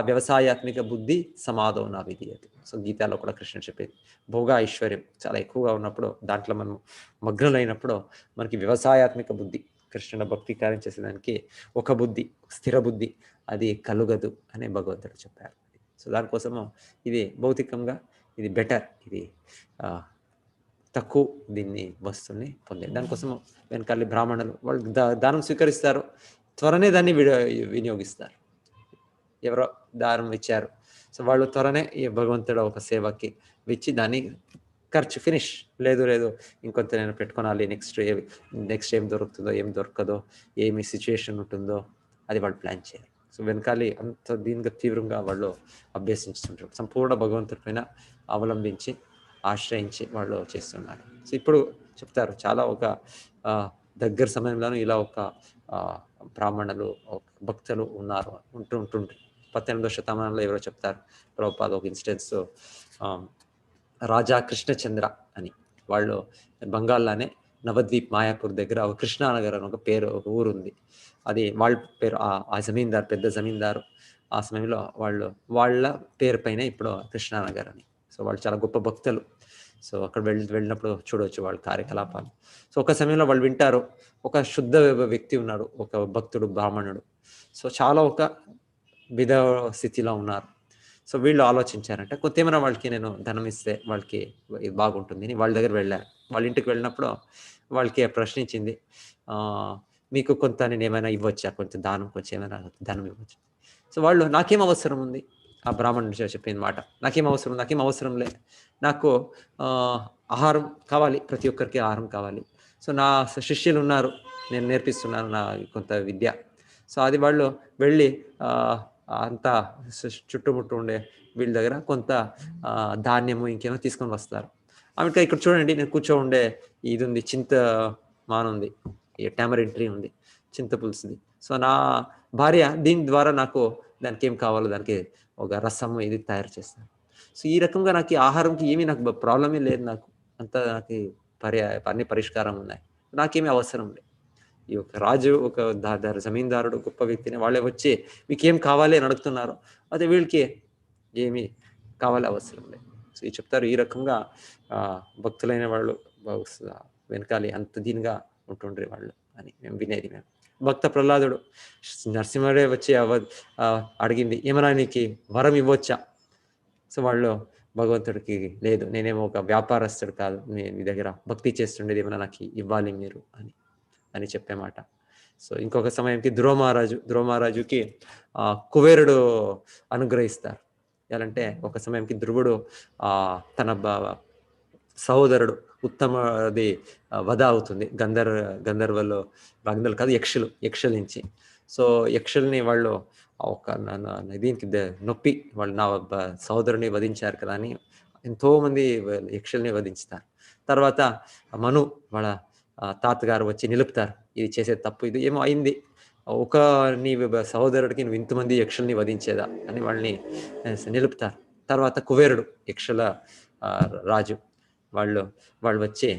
S2: వ్యవసాయాత్మిక బుద్ధి సమాధం నా విధీయతి. సో గీతాలో కూడా కృష్ణుడు చెప్పేది భోగ ఐశ్వర్యం చాలా ఎక్కువగా ఉన్నప్పుడు దాంట్లో మనం మగ్నులైనప్పుడు మనకి వ్యవసాయాత్మిక బుద్ధి కృష్ణుడు భక్తి కార్యం చేసేదానికి ఒక బుద్ధి స్థిర బుద్ధి అది కలుగదు అని భగవంతుడు చెప్పారు. సో దానికోసము ఇది భౌతికంగా ఇది బెటర్, ఇది తక్కువ దీన్ని వస్తువుని పొందేది. దానికోసము వెనకాలి బ్రాహ్మణులు వాళ్ళు దానం స్వీకరిస్తారు, త్వరనే దాన్ని వినియోగిస్తారు. ఎవరో దానం ఇచ్చారు, సో వాళ్ళు త్వరనే ఈ భగవంతుడు ఒక సేవకి ఇచ్చి దాన్ని ఖర్చు ఫినిష్, లేదు ఇంకొంత నేను పెట్టుకోవాలి, నెక్స్ట్ ఏం దొరుకుతుందో ఏం దొరకదో ఏమి సిచ్యుయేషన్ ఉంటుందో అది వాళ్ళు ప్లాన్ చేయాలి. సో వెనకాలి అంత దీనిగా తీవ్రంగా వాళ్ళు అభ్యసించుతుంటారు, సంపూర్ణ భగవంతుడి పైన అవలంబించి ఆశ్రయించి వాళ్ళు చేస్తున్నారు. సో ఇప్పుడు చెప్తారు చాలా ఒక దగ్గర సమయంలోనూ ఇలా ఒక బ్రాహ్మణులు భక్తులు ఉన్నారు ఉంటుండ్రు. 18వ శతమానంలో ఎవరో చెప్తారు ప్రభుపాద ఒక ఇన్స్టెన్స్, రాజా కృష్ణచంద్ర అని వాళ్ళు బంగాల్లోనే నవద్వీప్ మాయాపూర్ దగ్గర ఒక కృష్ణానగర్ అని ఒక పేరు ఒక ఊరు ఉంది. అది వాళ్ళ పేరు ఆ జమీందారు పెద్ద జమీందారు ఆ సమయంలో వాళ్ళ పేరు పైన ఇప్పుడు కృష్ణానగర్ అని. సో వాళ్ళు చాలా గొప్ప భక్తులు. సో అక్కడ వెళ్ళినప్పుడు చూడవచ్చు వాళ్ళ కార్యకలాపాలు. సో ఒక సమయంలో వాళ్ళు వింటారు ఒక శుద్ధ వ్యక్తి ఉన్నాడు, ఒక భక్తుడు బ్రాహ్మణుడు. సో చాలా ఒక విధ స్థితిలో ఉన్నారు. సో వీళ్ళు ఆలోచించారంటే కొంత ఏమైనా వాళ్ళకి నేను ధనం ఇస్తే వాళ్ళకి బాగుంటుంది అని వాళ్ళ దగ్గర వెళ్ళారు. వాళ్ళ ఇంటికి వెళ్ళినప్పుడు వాళ్ళకి ప్రశ్నించింది, మీకు కొంత నేను ఏమైనా ఇవ్వచ్చా, కొంచెం దానం కొంచెం ఏమైనా ధనం ఇవ్వచ్చు. సో వాళ్ళు నాకేం అవసరం ఉంది, ఆ బ్రాహ్మణుడు చెప్పిన మాట, నాకేం అవసరం లే, నాకు ఆహారం కావాలి, ప్రతి ఒక్కరికి ఆహారం కావాలి. సో నా శిష్యులు ఉన్నారు, నేను నేర్పిస్తున్నాను నా కొంత విద్య. సో అది వాళ్ళు వెళ్ళి అంతా చుట్టుముట్టు ఉండే వీళ్ళ దగ్గర కొంత ధాన్యము ఇంకేమో తీసుకొని వస్తారు. ఆమె ఇక్కడ చూడండి నేను కూర్చో ఉండే ఇది ఉంది, చింత మానుంది, ఈ టామరిన్ ట్రీ ఉంది, చింత పులుసుది. సో నా భార్య దీని ద్వారా నాకు దానికి ఏం కావాలో దానికి ఒక రసము ఇది తయారు చేస్తాను. సో ఈ రకంగా నాకు ఆహారంకి ఏమీ నాకు ప్రాబ్లమే లేదు, నాకు అంతా నాకు అన్ని పరిష్కారం ఉన్నాయి, నాకేమీ అవసరం లేదు. ఈ ఒక రాజు ఒక జమీందారుడు గొప్ప వ్యక్తిని వాళ్ళే వచ్చి మీకేం కావాలి అని అడుగుతున్నారు, అదే వీళ్ళకి ఏమీ కావాలి అవసరం లేదు. సో ఇది చెప్తారు. ఈ రకంగా భక్తులైన వాళ్ళు వెనకాలి అంత దీనిగా ఉంటుండ్రి వాళ్ళు అని మేము వినేది. మేము భక్త ప్రహ్లాదుడు నరసింహుడే వచ్చి అడిగింది ఏమైనా నీకు వరం ఇవ్వచ్చా. సో వాళ్ళు భగవంతుడికి లేదు, నేనేమో ఒక వ్యాపారస్తుడు కాదు, నేను మీ దగ్గర భక్తి చేస్తుండేది, ఏమైనా నాకు ఇవ్వాలి మీరు అని చెప్పే మాట. సో ఇంకొక సమయంకి ధ్రువ మహారాజుకి కుబేరుడు అనుగ్రహిస్తారు. ఎలాంటే ఒక సమయంకి ధ్రువుడు తన సహోదరుడు ఉత్తమది వధ అవుతుంది. గంధర్వులు కాదు, యక్షుల నుంచి. సో యక్షుల్ని వాళ్ళు ఒక దీనికి నొప్పి, వాళ్ళు నా సహోదరుని వధించారు కదా అని ఎంతో మంది యక్షుల్ని వధించుతారు. తర్వాత మను వాళ్ళ తాతగారు వచ్చి నిలుపుతారు, ఇది చేసే తప్పు, ఇది ఏమో అయింది, నీ సహోదరుడికి నువ్వు ఇంతమంది యక్షుల్ని వధించేదా అని వాళ్ళని నిలుపుతారు. తర్వాత కుబేరుడు, యక్షుల రాజు, వాళ్ళు వచ్చి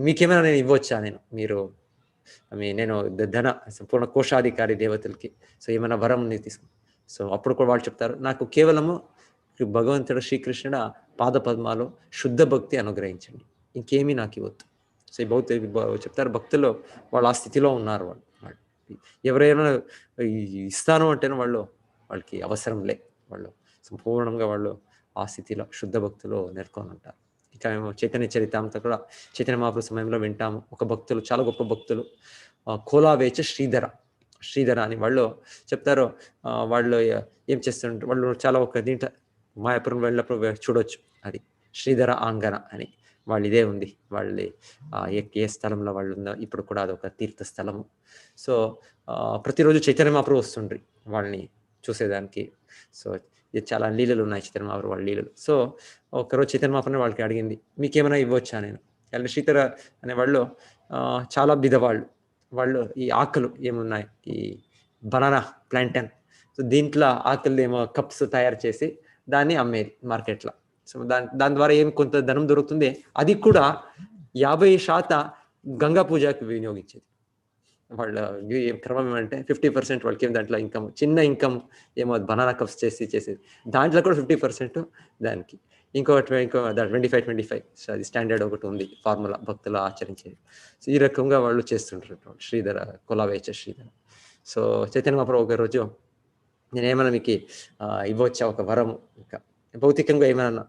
S2: మీకేమైనా నేను ఇవ్వచ్చా, నేను ధన సంపూర్ణ కోశాధికారి దేవతలకి, సో ఏమైనా వరం తీసుకు. సో అప్పుడు కూడా వాళ్ళు చెప్తారు, నాకు కేవలము భగవంతుడు శ్రీకృష్ణుడు పాద పద్మాలు శుద్ధ భక్తి అనుగ్రహించండి, ఇంకేమీ నాకు ఇవ్వద్దు. సో ఈ చెప్తారు, భక్తులు వాళ్ళు ఆ స్థితిలో ఉన్నారు. వాళ్ళు ఎవరైనా ఇస్తాను అంటేనే వాళ్ళకి అవసరం లే, వాళ్ళు సంపూర్ణంగా వాళ్ళు ఆ స్థితిలో శుద్ధ భక్తులు నేర్కొని ఉంటారు. ఇక మేము చైతన్య చరితాంతో కూడా చైతన్య మహాప్రభు సమయంలో వింటాము. ఒక భక్తులు, చాలా గొప్ప భక్తులు, కోలావేచ శ్రీధర అని వాళ్ళు చెప్తారు. వాళ్ళు ఏం చేస్తుంటారు, వాళ్ళు చాలా ఒక దీంట్లో మాయాపురం వెళ్ళినప్పుడు చూడొచ్చు, అది శ్రీధర ఆంగన అని వాళ్ళు ఇదే ఉంది. వాళ్ళు ఏ స్థలంలో వాళ్ళు ఉందో ఇప్పుడు కూడా అదొక తీర్థ స్థలము. సో ప్రతిరోజు చైతన్య మహాప్రభు వస్తుండ్రి వాళ్ళని చూసేదానికి. సో ఇది చాలా లీలలు ఉన్నాయి చైతన్య మహాప్రభు వాళ్ళ లీలలు. సో ఒకరోజు చైతన్య మహాప్రభు వాళ్ళకి అడిగింది, మీకేమైనా ఇవ్వచ్చా నేను. అలాంటి శ్రీధర అనే వాళ్ళు చాలా బిధవాళ్ళు. వాళ్ళు ఈ ఆకులు ఏమున్నాయి, ఈ బనానా ప్లాంటన్, సో దీంట్లో ఆకులు ఏమో కప్స్ తయారు చేసి దాన్ని అమ్మేది మార్కెట్లో. సో దాని ద్వారా ఏం కొంత ధనం దొరుకుతుంది, అది కూడా 50% గంగా పూజకి వినియోగించేది. వాళ్ళ క్రమం ఏమంటే 50% వాళ్ళకి ఏం దాంట్లో ఇన్కమ్, చిన్న ఇన్కమ్ ఏమో బనానా కప్స్ చేసేది, దాంట్లో కూడా 50% దానికి. ఇంకో 25. సో అది స్టాండర్డ్ ఒకటి ఉంది, ఫార్ములా భక్తులు ఆచరించేది. సో ఈ రకంగా వాళ్ళు చేస్తుంటారు శ్రీధర, కులావేచ శ్రీధర. సో చైతన్య మహాప్రభు ఒక రోజు, నేనేమైనా మీకు ఇవ్వచ్చా ఒక వరము, ఇంకా భౌతికంగా ఏమైనా.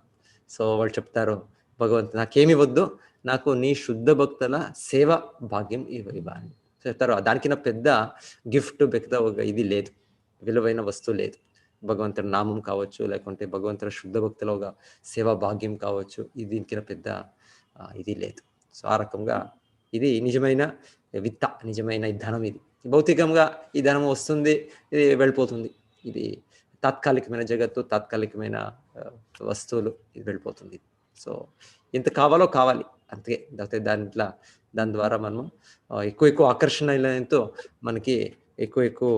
S2: సో వాళ్ళు చెప్తారు, భగవంతు నాకేమి వద్దు, నాకు నీ శుద్ధ భక్తుల సేవ భాగ్యం ఇవ్వాలి చెప్తారు. దానికి నా పెద్ద గిఫ్ట్, పెద్ద ఒక ఇది లేదు, విలువైన వస్తువు లేదు. భగవంతుడి నామం కావచ్చు, లేకుంటే భగవంతుడి శుద్ధ భక్తుల ఒక సేవా భాగ్యం కావచ్చు, దీనికి నా పెద్ద ఇది లేదు. సో ఆ రకంగా ఇది నిజమైన విత్త, నిజమైన ఈ ధనం. ఇది భౌతికంగా ఈ ధనం వస్తుంది, ఇది వెళ్ళిపోతుంది. ఇది తాత్కాలికమైన జగత్తు, తాత్కాలికమైన వస్తువులు, ఇది వెళ్ళిపోతుంది. సో ఎంత కావాలో కావాలి అంతే. దాని ద్వారా మనము ఎక్కువ ఆకర్షణతో మనకి ఎక్కువ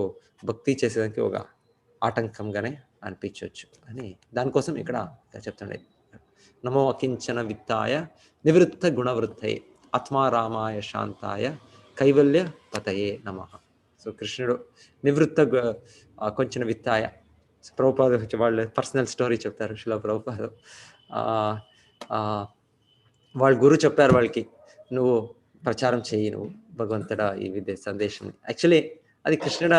S2: భక్తి చేసేదానికి ఒక ఆటంకంగానే అనిపించవచ్చు అని దానికోసం ఇక్కడ చెప్తుండే. నమో అకించన విత్తాయ నివృత్త గుణవృత్తయే ఆత్మారామాయ శాంతాయ కైవల్య పతయే నమః. సో కృష్ణుడు నివృత్త కొంచెం విత్తాయ. ప్రభుపాద వాళ్ళ పర్సనల్ స్టోరీ చెప్తారు శిలా ప్రభుపాద. వాళ్ళ గురువు చెప్పారు వాళ్ళకి, నువ్వు ప్రచారం చేయి, నువ్వు భగవంతుడా ఈ విద్య సందేశం. యాక్చువల్లీ అది కృష్ణుడ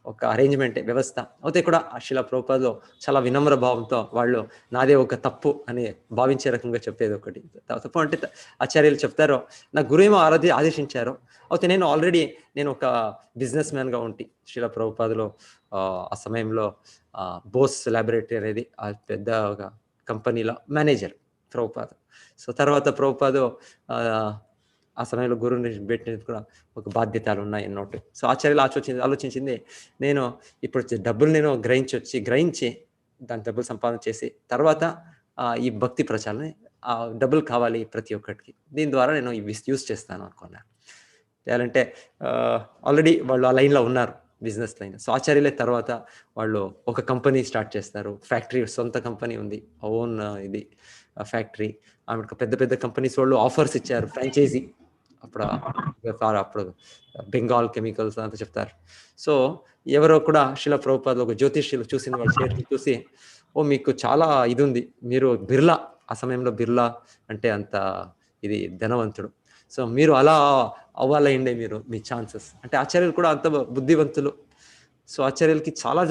S2: ఒక అరేంజ్మెంటే, వ్యవస్థ. అయితే కూడా శిలా ప్రభుపాదలో చాలా వినమ్ర భావంతో వాళ్ళు నాదే ఒక తప్పు అని భావించే రకంగా చెప్పేది ఒకటి. తప్పు అంటే ఆచార్యులు చెప్తారో, నా గురువు ఏమో ఆదేశించారో, అయితే నేను ఒక బిజినెస్ మ్యాన్గా ఉంటి. శిలా ప్రభుపాదలో ఆ సమయంలో బోస్ ల్యాబొరేటరీ అనేది ఆ పెద్ద ఒక కంపెనీలో మేనేజర్ ప్రభుపాద. సో తర్వాత ప్రభుపాద ఆ సమయంలో గురువుని పెట్టినది కూడా ఒక బాధ్యతలు ఉన్నాయి అన్నట్టు. సో ఆచార్యులు ఆలోచించింది, నేను ఇప్పుడు డబ్బులు నేను గ్రహించి దాని డబ్బులు సంపాదన చేసి తర్వాత ఈ భక్తి ప్రచారాన్ని డబ్బులు కావాలి ప్రతి ఒక్కటికి, దీని ద్వారా నేను యూస్ చేస్తాను అనుకున్నాను. అంటే ఆల్రెడీ వాళ్ళు ఆ లైన్లో ఉన్నారు, బిజినెస్ లైన్. సో ఆచార్యులే తర్వాత వాళ్ళు ఒక కంపెనీ స్టార్ట్ చేస్తారు, ఫ్యాక్టరీ, సొంత కంపెనీ ఉంది, ఓన్ ఇది ఫ్యాక్టరీ. ఆమెకు పెద్ద కంపెనీస్ వాళ్ళు ఆఫర్స్ ఇచ్చారు, ఫ్రాంచైజీ. అప్పుడు బెంగాల్ కెమికల్స్ అంతా చెప్తారు. సో ఎవరో కూడా శిలా ప్రభుపాద ఒక జ్యోతిష్యులు చూసిన వాళ్ళు చేతిని చూసి, మీకు చాలా ఇది ఉంది, మీరు బిర్లా, ఆ సమయంలో బిర్లా అంటే అంత ఇది ధనవంతుడు, సో మీరు అలా అవ్వాలండి, మీ ఛాన్సెస్ అంటే. ఆచార్యులు కూడా అంత బుద్ధివంతులు. సో ఆచార్యులకి చాలా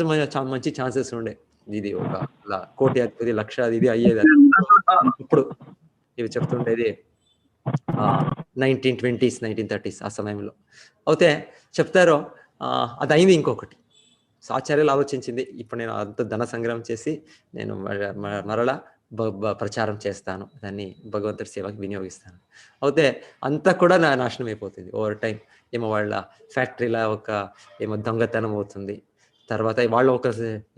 S2: మంచి ఛాన్సెస్ ఉండే, ఇది ఒక కోటి అధిపతి, లక్ష ఇది అయ్యేది. ఇప్పుడు ఇవి చెప్తుండేది, 1920s 1930s ఆ సమయంలో. అయితే చెప్తారు అది అయింది ఇంకొకటి. సో ఆచార్యులు ఆలోచించింది, ఇప్పుడు నేను అంత ధన సంగ్రహం చేసి నేను మరలా ప్రచారం చేస్తాను, దాన్ని భగవంతుడి సేవకి వినియోగిస్తాను. అయితే అంతా కూడా నాశనం అయిపోతుంది ఓవర్ టైం. ఏమో వాళ్ళ ఫ్యాక్టరీలో ఏమో దొంగతనం అవుతుంది. తర్వాత వాళ్ళు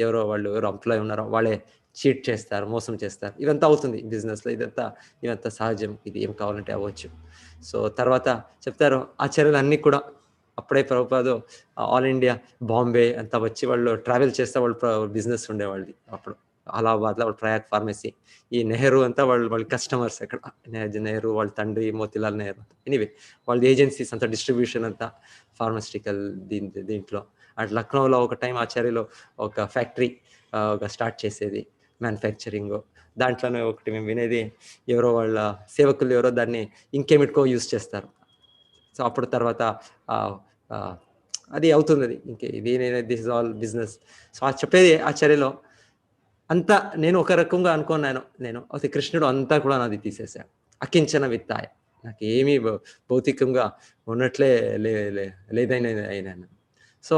S2: ఎవరో ఎంప్లాయ్ ఉన్నారో వాళ్ళే చీట్ చేస్తారు, మోసం చేస్తారు. ఇదంతా అవుతుంది బిజినెస్లో. ఇదంతా సహజం, ఇది ఏం కావాలంటే అవ్వచ్చు. సో తర్వాత చెప్తారు ఆచార్యులు అన్నీ కూడా అప్పుడే ప్రభుపాదు ఆల్ ఇండియా బాంబే అంతా వచ్చి వాళ్ళు ట్రావెల్ చేస్తే వాళ్ళు బిజినెస్ ఉండేవాళ్ళది అప్పుడు. అలహాబాద్లో వాళ్ళు ప్రయాగ్ ఫార్మసీ, ఈ నెహ్రూ అంతా వాళ్ళ కస్టమర్స్ అక్కడ. నెహ్రూ వాళ్ళ తండ్రి మోతిలాల్ నెహ్రూ. ఎనీవే వాళ్ళ ఏజెన్సీస్ అంతా డిస్ట్రిబ్యూషన్ అంతా ఫార్మాస్యూటికల్ దీంట్లో. అటు లక్నోలో ఒక టైం ఆచార్యులు ఒక ఫ్యాక్టరీ స్టార్ట్ చేసేది, మ్యానుఫ్యాక్చరింగ్. దాంట్లోనే ఒకటి మేము వినేది, ఎవరో వాళ్ళ సేవకులు ఎవరో దాన్ని ఇంకెమిటికో యూజ్ చేస్తారు. సో అప్పుడు తర్వాత అది అవుతుంది, అది ఇది this is all business. So చెప్పేది ఆచార్యలో అంతా నేను ఒక రకంగా అనుకున్నాను. అయితే కృష్ణుడు అంతా కూడా నాది తీసేశాడు. అకించన విత్తాయ, నాకు ఏమీ భౌతికంగా ఉన్నట్లే లేదని అయినాను. సో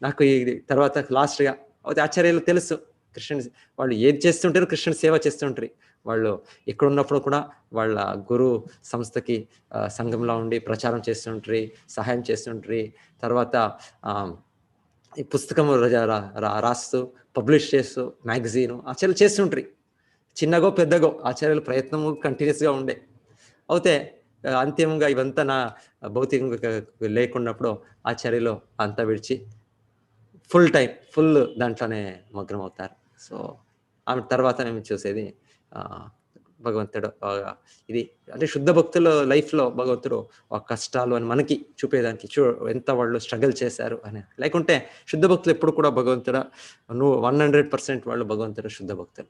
S2: నాకు ఇది తర్వాత లాస్ట్గా అయితే ఆచార్యులు తెలుసు కృష్ణుని వాళ్ళు ఏది చేస్తుంటారు, కృష్ణుని సేవ చేస్తుంటారు. వాళ్ళు ఎక్కడున్నప్పుడు కూడా వాళ్ళ గురు సంస్థకి సంఘంలో ఉండి ప్రచారం చేస్తుంటారు, సహాయం చేస్తుంటారు. తర్వాత ఈ పుస్తకము రాస్తూ పబ్లిష్ చేస్తూ మ్యాగజీను ఆచార్యులు చేస్తుంటారు. చిన్నగో పెద్దగో ఆచార్యుల ప్రయత్నము కంటిన్యూస్గా ఉండే. అయితే అంతిమంగా ఇవంతా నా భౌతికంగా లేకున్నప్పుడు ఆచార్యులు అంతా విడిచి ఫుల్ దాంట్లోనే మగ్నం అవుతారు. సో ఆమె తర్వాత మేము చూసేది భగవంతుడు ఇది అంటే శుద్ధ భక్తుల లైఫ్లో భగవంతుడు కష్టాలు అని మనకి చూపేదానికి ఎంత వాళ్ళు స్ట్రగుల్ చేశారు అని. లేకుంటే శుద్ధ భక్తులు ఎప్పుడు కూడా భగవంతుడు 100% వాళ్ళు భగవంతుడు శుద్ధ భక్తులు.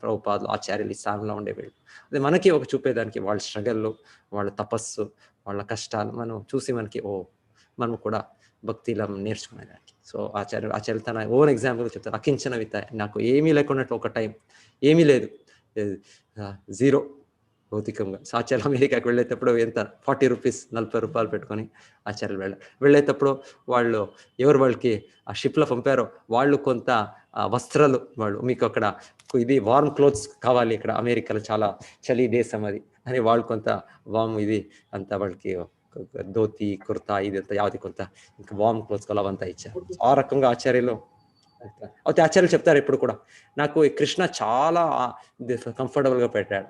S2: ప్రభుపాదులు ఆచార్యులు ఈ స్థానంలో ఉండేవాళ్ళు. అదే మనకి ఒక చూపేదానికి వాళ్ళ స్ట్రగల్లు, వాళ్ళ తపస్సు, వాళ్ళ కష్టాలు మనం చూసి మనకి మనం కూడా భక్తిలో నేర్చుకునేదానికి. సో ఆచార్యులు తన ఓన్ ఎగ్జాంపుల్ చెప్తారు. అకించన విత్తాయ, నాకు ఏమీ లేకున్నట్లు ఒక టైం ఏమీ లేదు, 0 భౌతికంగా. సో ఆచార్యులు అమెరికాకి వెళ్ళేటప్పుడు ఎంత 40 రూపీస్ 40 రూపాయలు పెట్టుకొని ఆచార్యులు వెళ్ళేటప్పుడు వాళ్ళు వాళ్ళకి ఆ షిప్లో పంపారో వాళ్ళు కొంత వస్త్రాలు, వాళ్ళు మీకు అక్కడ ఇది వార్మ్ క్లోత్స్ కావాలి, ఇక్కడ అమెరికాలో చాలా చలి దేశం అది అని వాళ్ళు కొంత వామ్ ఇది అంతా వాళ్ళకి ధోతి కుర్తా ఇదంతా యావది కొంత ఇంకా వార్మ్ క్లోత్స్ అవంతా ఇచ్చారు. ఆ రకంగా ఆచార్యులు అయితే ఆచార్యులు చెప్తారు ఇప్పుడు కూడా, నాకు ఈ కృష్ణ చాలా కంఫర్టబుల్గా పెట్టాడు.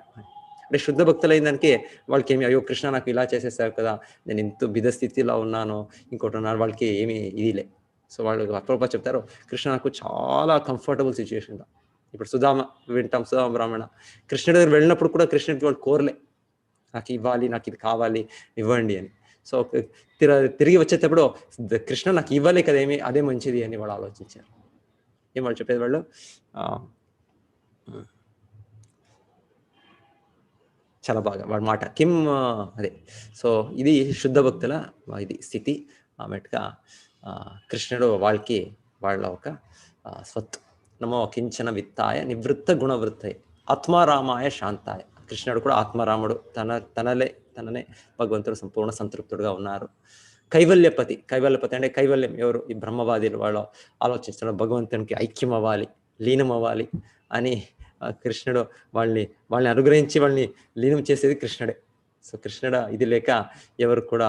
S2: అంటే శుద్ధ భక్తులు అయిన దానికి వాళ్ళకి ఏమి, అయ్యో కృష్ణ నాకు ఇలా చేసేసారు కదా, నేను ఇంత బిధ స్థితిలో ఉన్నాను ఇంకోటి ఉన్నాను, వాళ్ళకి ఏమి ఇదిలే. సో వాళ్ళు అప్పుడప్పుడు చెప్తారు, కృష్ణ నాకు చాలా కంఫర్టబుల్ సిచ్యువేషన్లో. ఇప్పుడు సుధామ వింటాం, సుధామ బ్రాహ్మణ కృష్ణుడి దగ్గర వెళ్ళినప్పుడు కూడా కృష్ణుడికి వాళ్ళు కోరలే, నాకు ఇవ్వాలి, నాకు ఇది కావాలి, ఇవ్వండి అని. సో తిరిగి వచ్చేటప్పుడు కృష్ణ నాకు ఇవ్వాలి కదా, అదే మంచిది అని వాళ్ళు ఆలోచించారు. ఏం వాళ్ళు చెప్పేది వాళ్ళు చాలా బాగా వాళ్ళ మాట కిమ్ అదే. సో ఇది శుద్ధ భక్తుల ఇది స్థితి. ఆమెట్గా కృష్ణుడు వాళ్ళ ఒక స్వత్తు. నమో కించన విత్తాయ నివృత్త గుణవృత్తాయ ఆత్మారామాయ శాంతాయ. కృష్ణుడు కూడా ఆత్మారాముడు, తననే భగవంతుడు సంపూర్ణ సంతృప్తుడుగా ఉన్నారు. కైవల్యపతి అంటే కైవల్యం ఎవరు? ఈ బ్రహ్మవాదులు వాళ్ళు ఆలోచిస్తున్నారు, భగవంతునికి ఐక్యం అవ్వాలి, లీనం అవ్వాలి అని. కృష్ణుడు వాళ్ళని అనుగ్రహించి వాళ్ళని లీనం చేసేది కృష్ణుడే. సో కృష్ణుడు ఇది లేక ఎవరు కూడా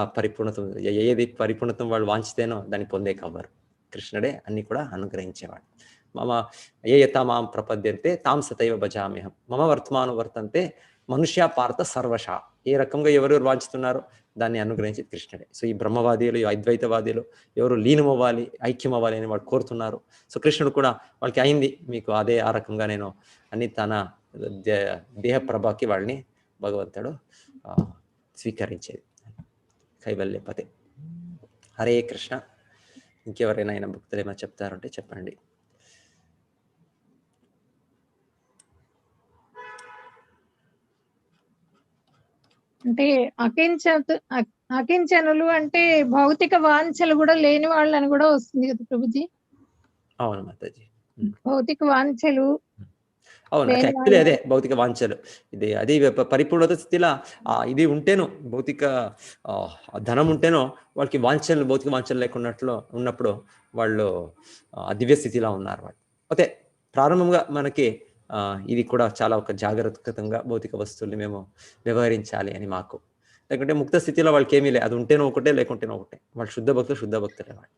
S2: ఏది పరిపూర్ణతం వాళ్ళు వాంచితేనో దాన్ని పొందే కవ్వరు. కృష్ణుడే అన్ని కూడా అనుగ్రహించేవాడు. మమ ఏ యథామాం ప్రపద్యంతే తాం సతైవ భజామ్యహం మమ వర్తమాను వర్తంతే మనుష్య పార్థ సర్వశ. ఏ రకంగా ఎవరెవరు వాంచుతున్నారో దాన్ని అనుగ్రహించేది కృష్ణుడే. సో ఈ బ్రహ్మవాదీలు, ఈ అద్వైతవాదీలు ఎవరు లీనం అవ్వాలి, ఐక్యం అవ్వాలి అని వాళ్ళు కోరుతున్నారు. సో కృష్ణుడు కూడా వాళ్ళకి అయింది, మీకు అదే ఆ రకంగా నేను అని తన దేహ ప్రభాకి వాళ్ళని భగవంతుడు స్వీకరించేది. కైవల్యపతే. హరే కృష్ణ. ఇంకెవరైనా ఆయన భక్తులు ఏమైనా చెప్తారంటే చెప్పండి.
S8: అంటే అకించనులు అంటే భౌతిక వాంఛలు కూడా లేని వాళ్ళని కూడా వస్తుంది కదా ప్రభుజీ?
S2: అవును మాతాజీ,
S8: భౌతిక వాంఛలు
S2: అవును,
S8: లేని
S2: యాక్చువల్లీ
S8: వాళ్ళు
S2: అదే భౌతిక వాంఛలు. ఇది అది పరిపూర్ణత స్థితిలో ఇది ఉంటేనో భౌతిక ధనం ఉంటేనో వాళ్ళకి వాంఛలు, భౌతిక వాంఛలు లేకున్నట్లు ఉన్నప్పుడు వాళ్ళు దివ్య స్థితిలో ఉన్నారు వాళ్ళు. అయితే ప్రారంభంగా మనకి ఇది కూడా చాలా ఒక జాగ్రత్తగా భౌతిక వస్తువుల్ని మేము వ్యవహరించాలి అని మాకు. లేకుంటే ముక్త స్థితిలో వాళ్ళకి ఏమీ లేదు, అది ఉంటేనో ఒకటే లేకుంటేనో ఒకటే. వాళ్ళు శుద్ధ భక్తులే వాళ్ళు.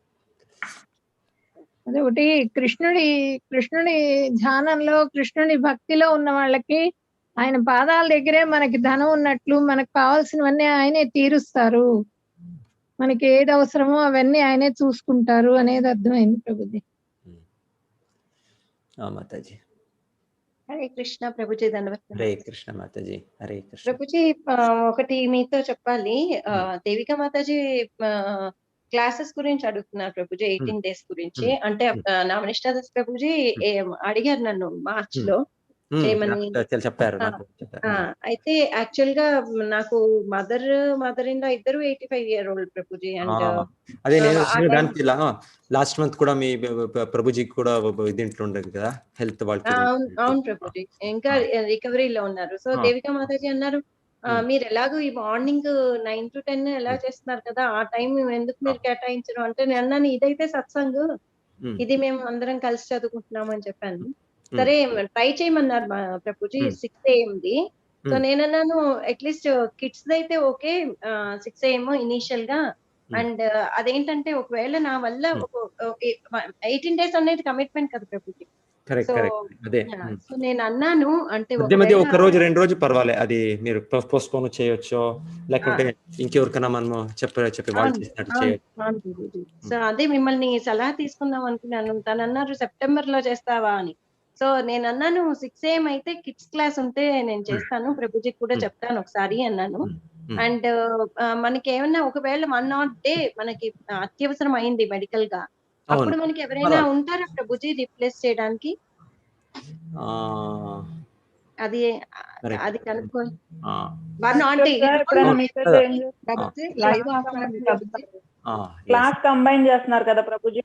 S8: అదొకటి కృష్ణుడి ధ్యానంలో, కృష్ణుడి భక్తిలో ఉన్న వాళ్ళకి ఆయన పాదాల దగ్గరే మనకి ధనం ఉన్నట్లు, మనకు కావాల్సినవన్నీ ఆయనే తీరుస్తారు, మనకి ఏది అవసరమో అవన్నీ ఆయనే చూసుకుంటారు అనేది అర్థమైంది ప్రభుజీ.
S2: మాతాజీ.
S9: హరే కృష్ణ ప్రభుజీ, ధన్యవాదాలు.
S2: హరే కృష్ణ మాతాజీ. హరే కృష్ణ
S9: ప్రభుజీ, ఒకటి మీతో చెప్పాలి. దేవిక మాతాజీ క్లాసెస్ గురించి అడుగుతున్నారు ప్రభుజీ, 18 days గురించి. అంటే నా నిష్ఠాదాస్ ప్రభుజీ అడిగారు నన్ను మార్చ్ లో చేయమని.
S2: చెప్పారు.
S9: అయితే యాక్చువల్ గా నాకు మదర్ ఇన్ లా ఇద్దరు 85-year-old ప్రభుజీ. అండ్
S2: అదే నేను లాస్ట్ మంత్ కూడా మీ ప్రభుజీకి కూడా దీంట్లో ఉండదు కదా హెల్త్ వాళ్ళకి.
S9: అవును ప్రభుజీ, ఇంకా రికవరీలో ఉన్నారు. సో దేవికా మాతాజీ అన్నారు, మీరు ఎలాగో ఈ మార్నింగ్ 9 to 10 ఎలా చేస్తున్నారు కదా, ఆ టైం ఎందుకు మీరు కేటాయించడం అంటే, నేను అన్నాను ఇదైతే సత్సంగ్, ఇది మేము అందరం కలిసి చదువుకుంటున్నాము అని చెప్పాను. సరే ట్రై చేయమన్నారు మా ప్రభుజీ 6 AM ది. సో నేనన్నాను అట్లీస్ట్ కిడ్స్ అయితే ఓకే 6 AM ఇనీషియల్ గా. అండ్ అదేంటంటే ఒకవేళ నా వల్ల 18 days అనేది కమిట్మెంట్ కదా ప్రభుజీ. సో నేను అన్నాను అంటే
S2: ఒక రోజు 2 రోజు పర్వాలేదు, అది మీరు పోస్ట్పోన్ చేయొచ్చు, లేకుంటే ఇంకెవరికైనా మనము చెప్పి వాళ్ళు చేసినట్టు చేయొచ్చు.
S9: సో అదే మిమ్మల్ని సలహా తీసుకుందాం అనుకున్నాను. తను అన్నారు సెప్టెంబర్ లో చేస్తావా అని. సో నేను అన్నాను 6 AM అయితే కిడ్స్ క్లాస్ ఉంటే నేను చేస్తాను, ప్రభుజీకి కూడా చెప్తాను ఒకసారి అన్నాను. అండ్ మనకి ఏమన్నా ఒకవేళ 1 odd day మనకి అత్యవసరం అయింది మెడికల్ గా, అప్పుడు మనకి ఎవరైనా ఉంటారా ప్రభుజీ రిప్లేస్ చేయడానికి? అది కనుక్కోండి.
S10: క్లాస్ కంబైన్ చేస్తున్నారు కదా ప్రభుజీ,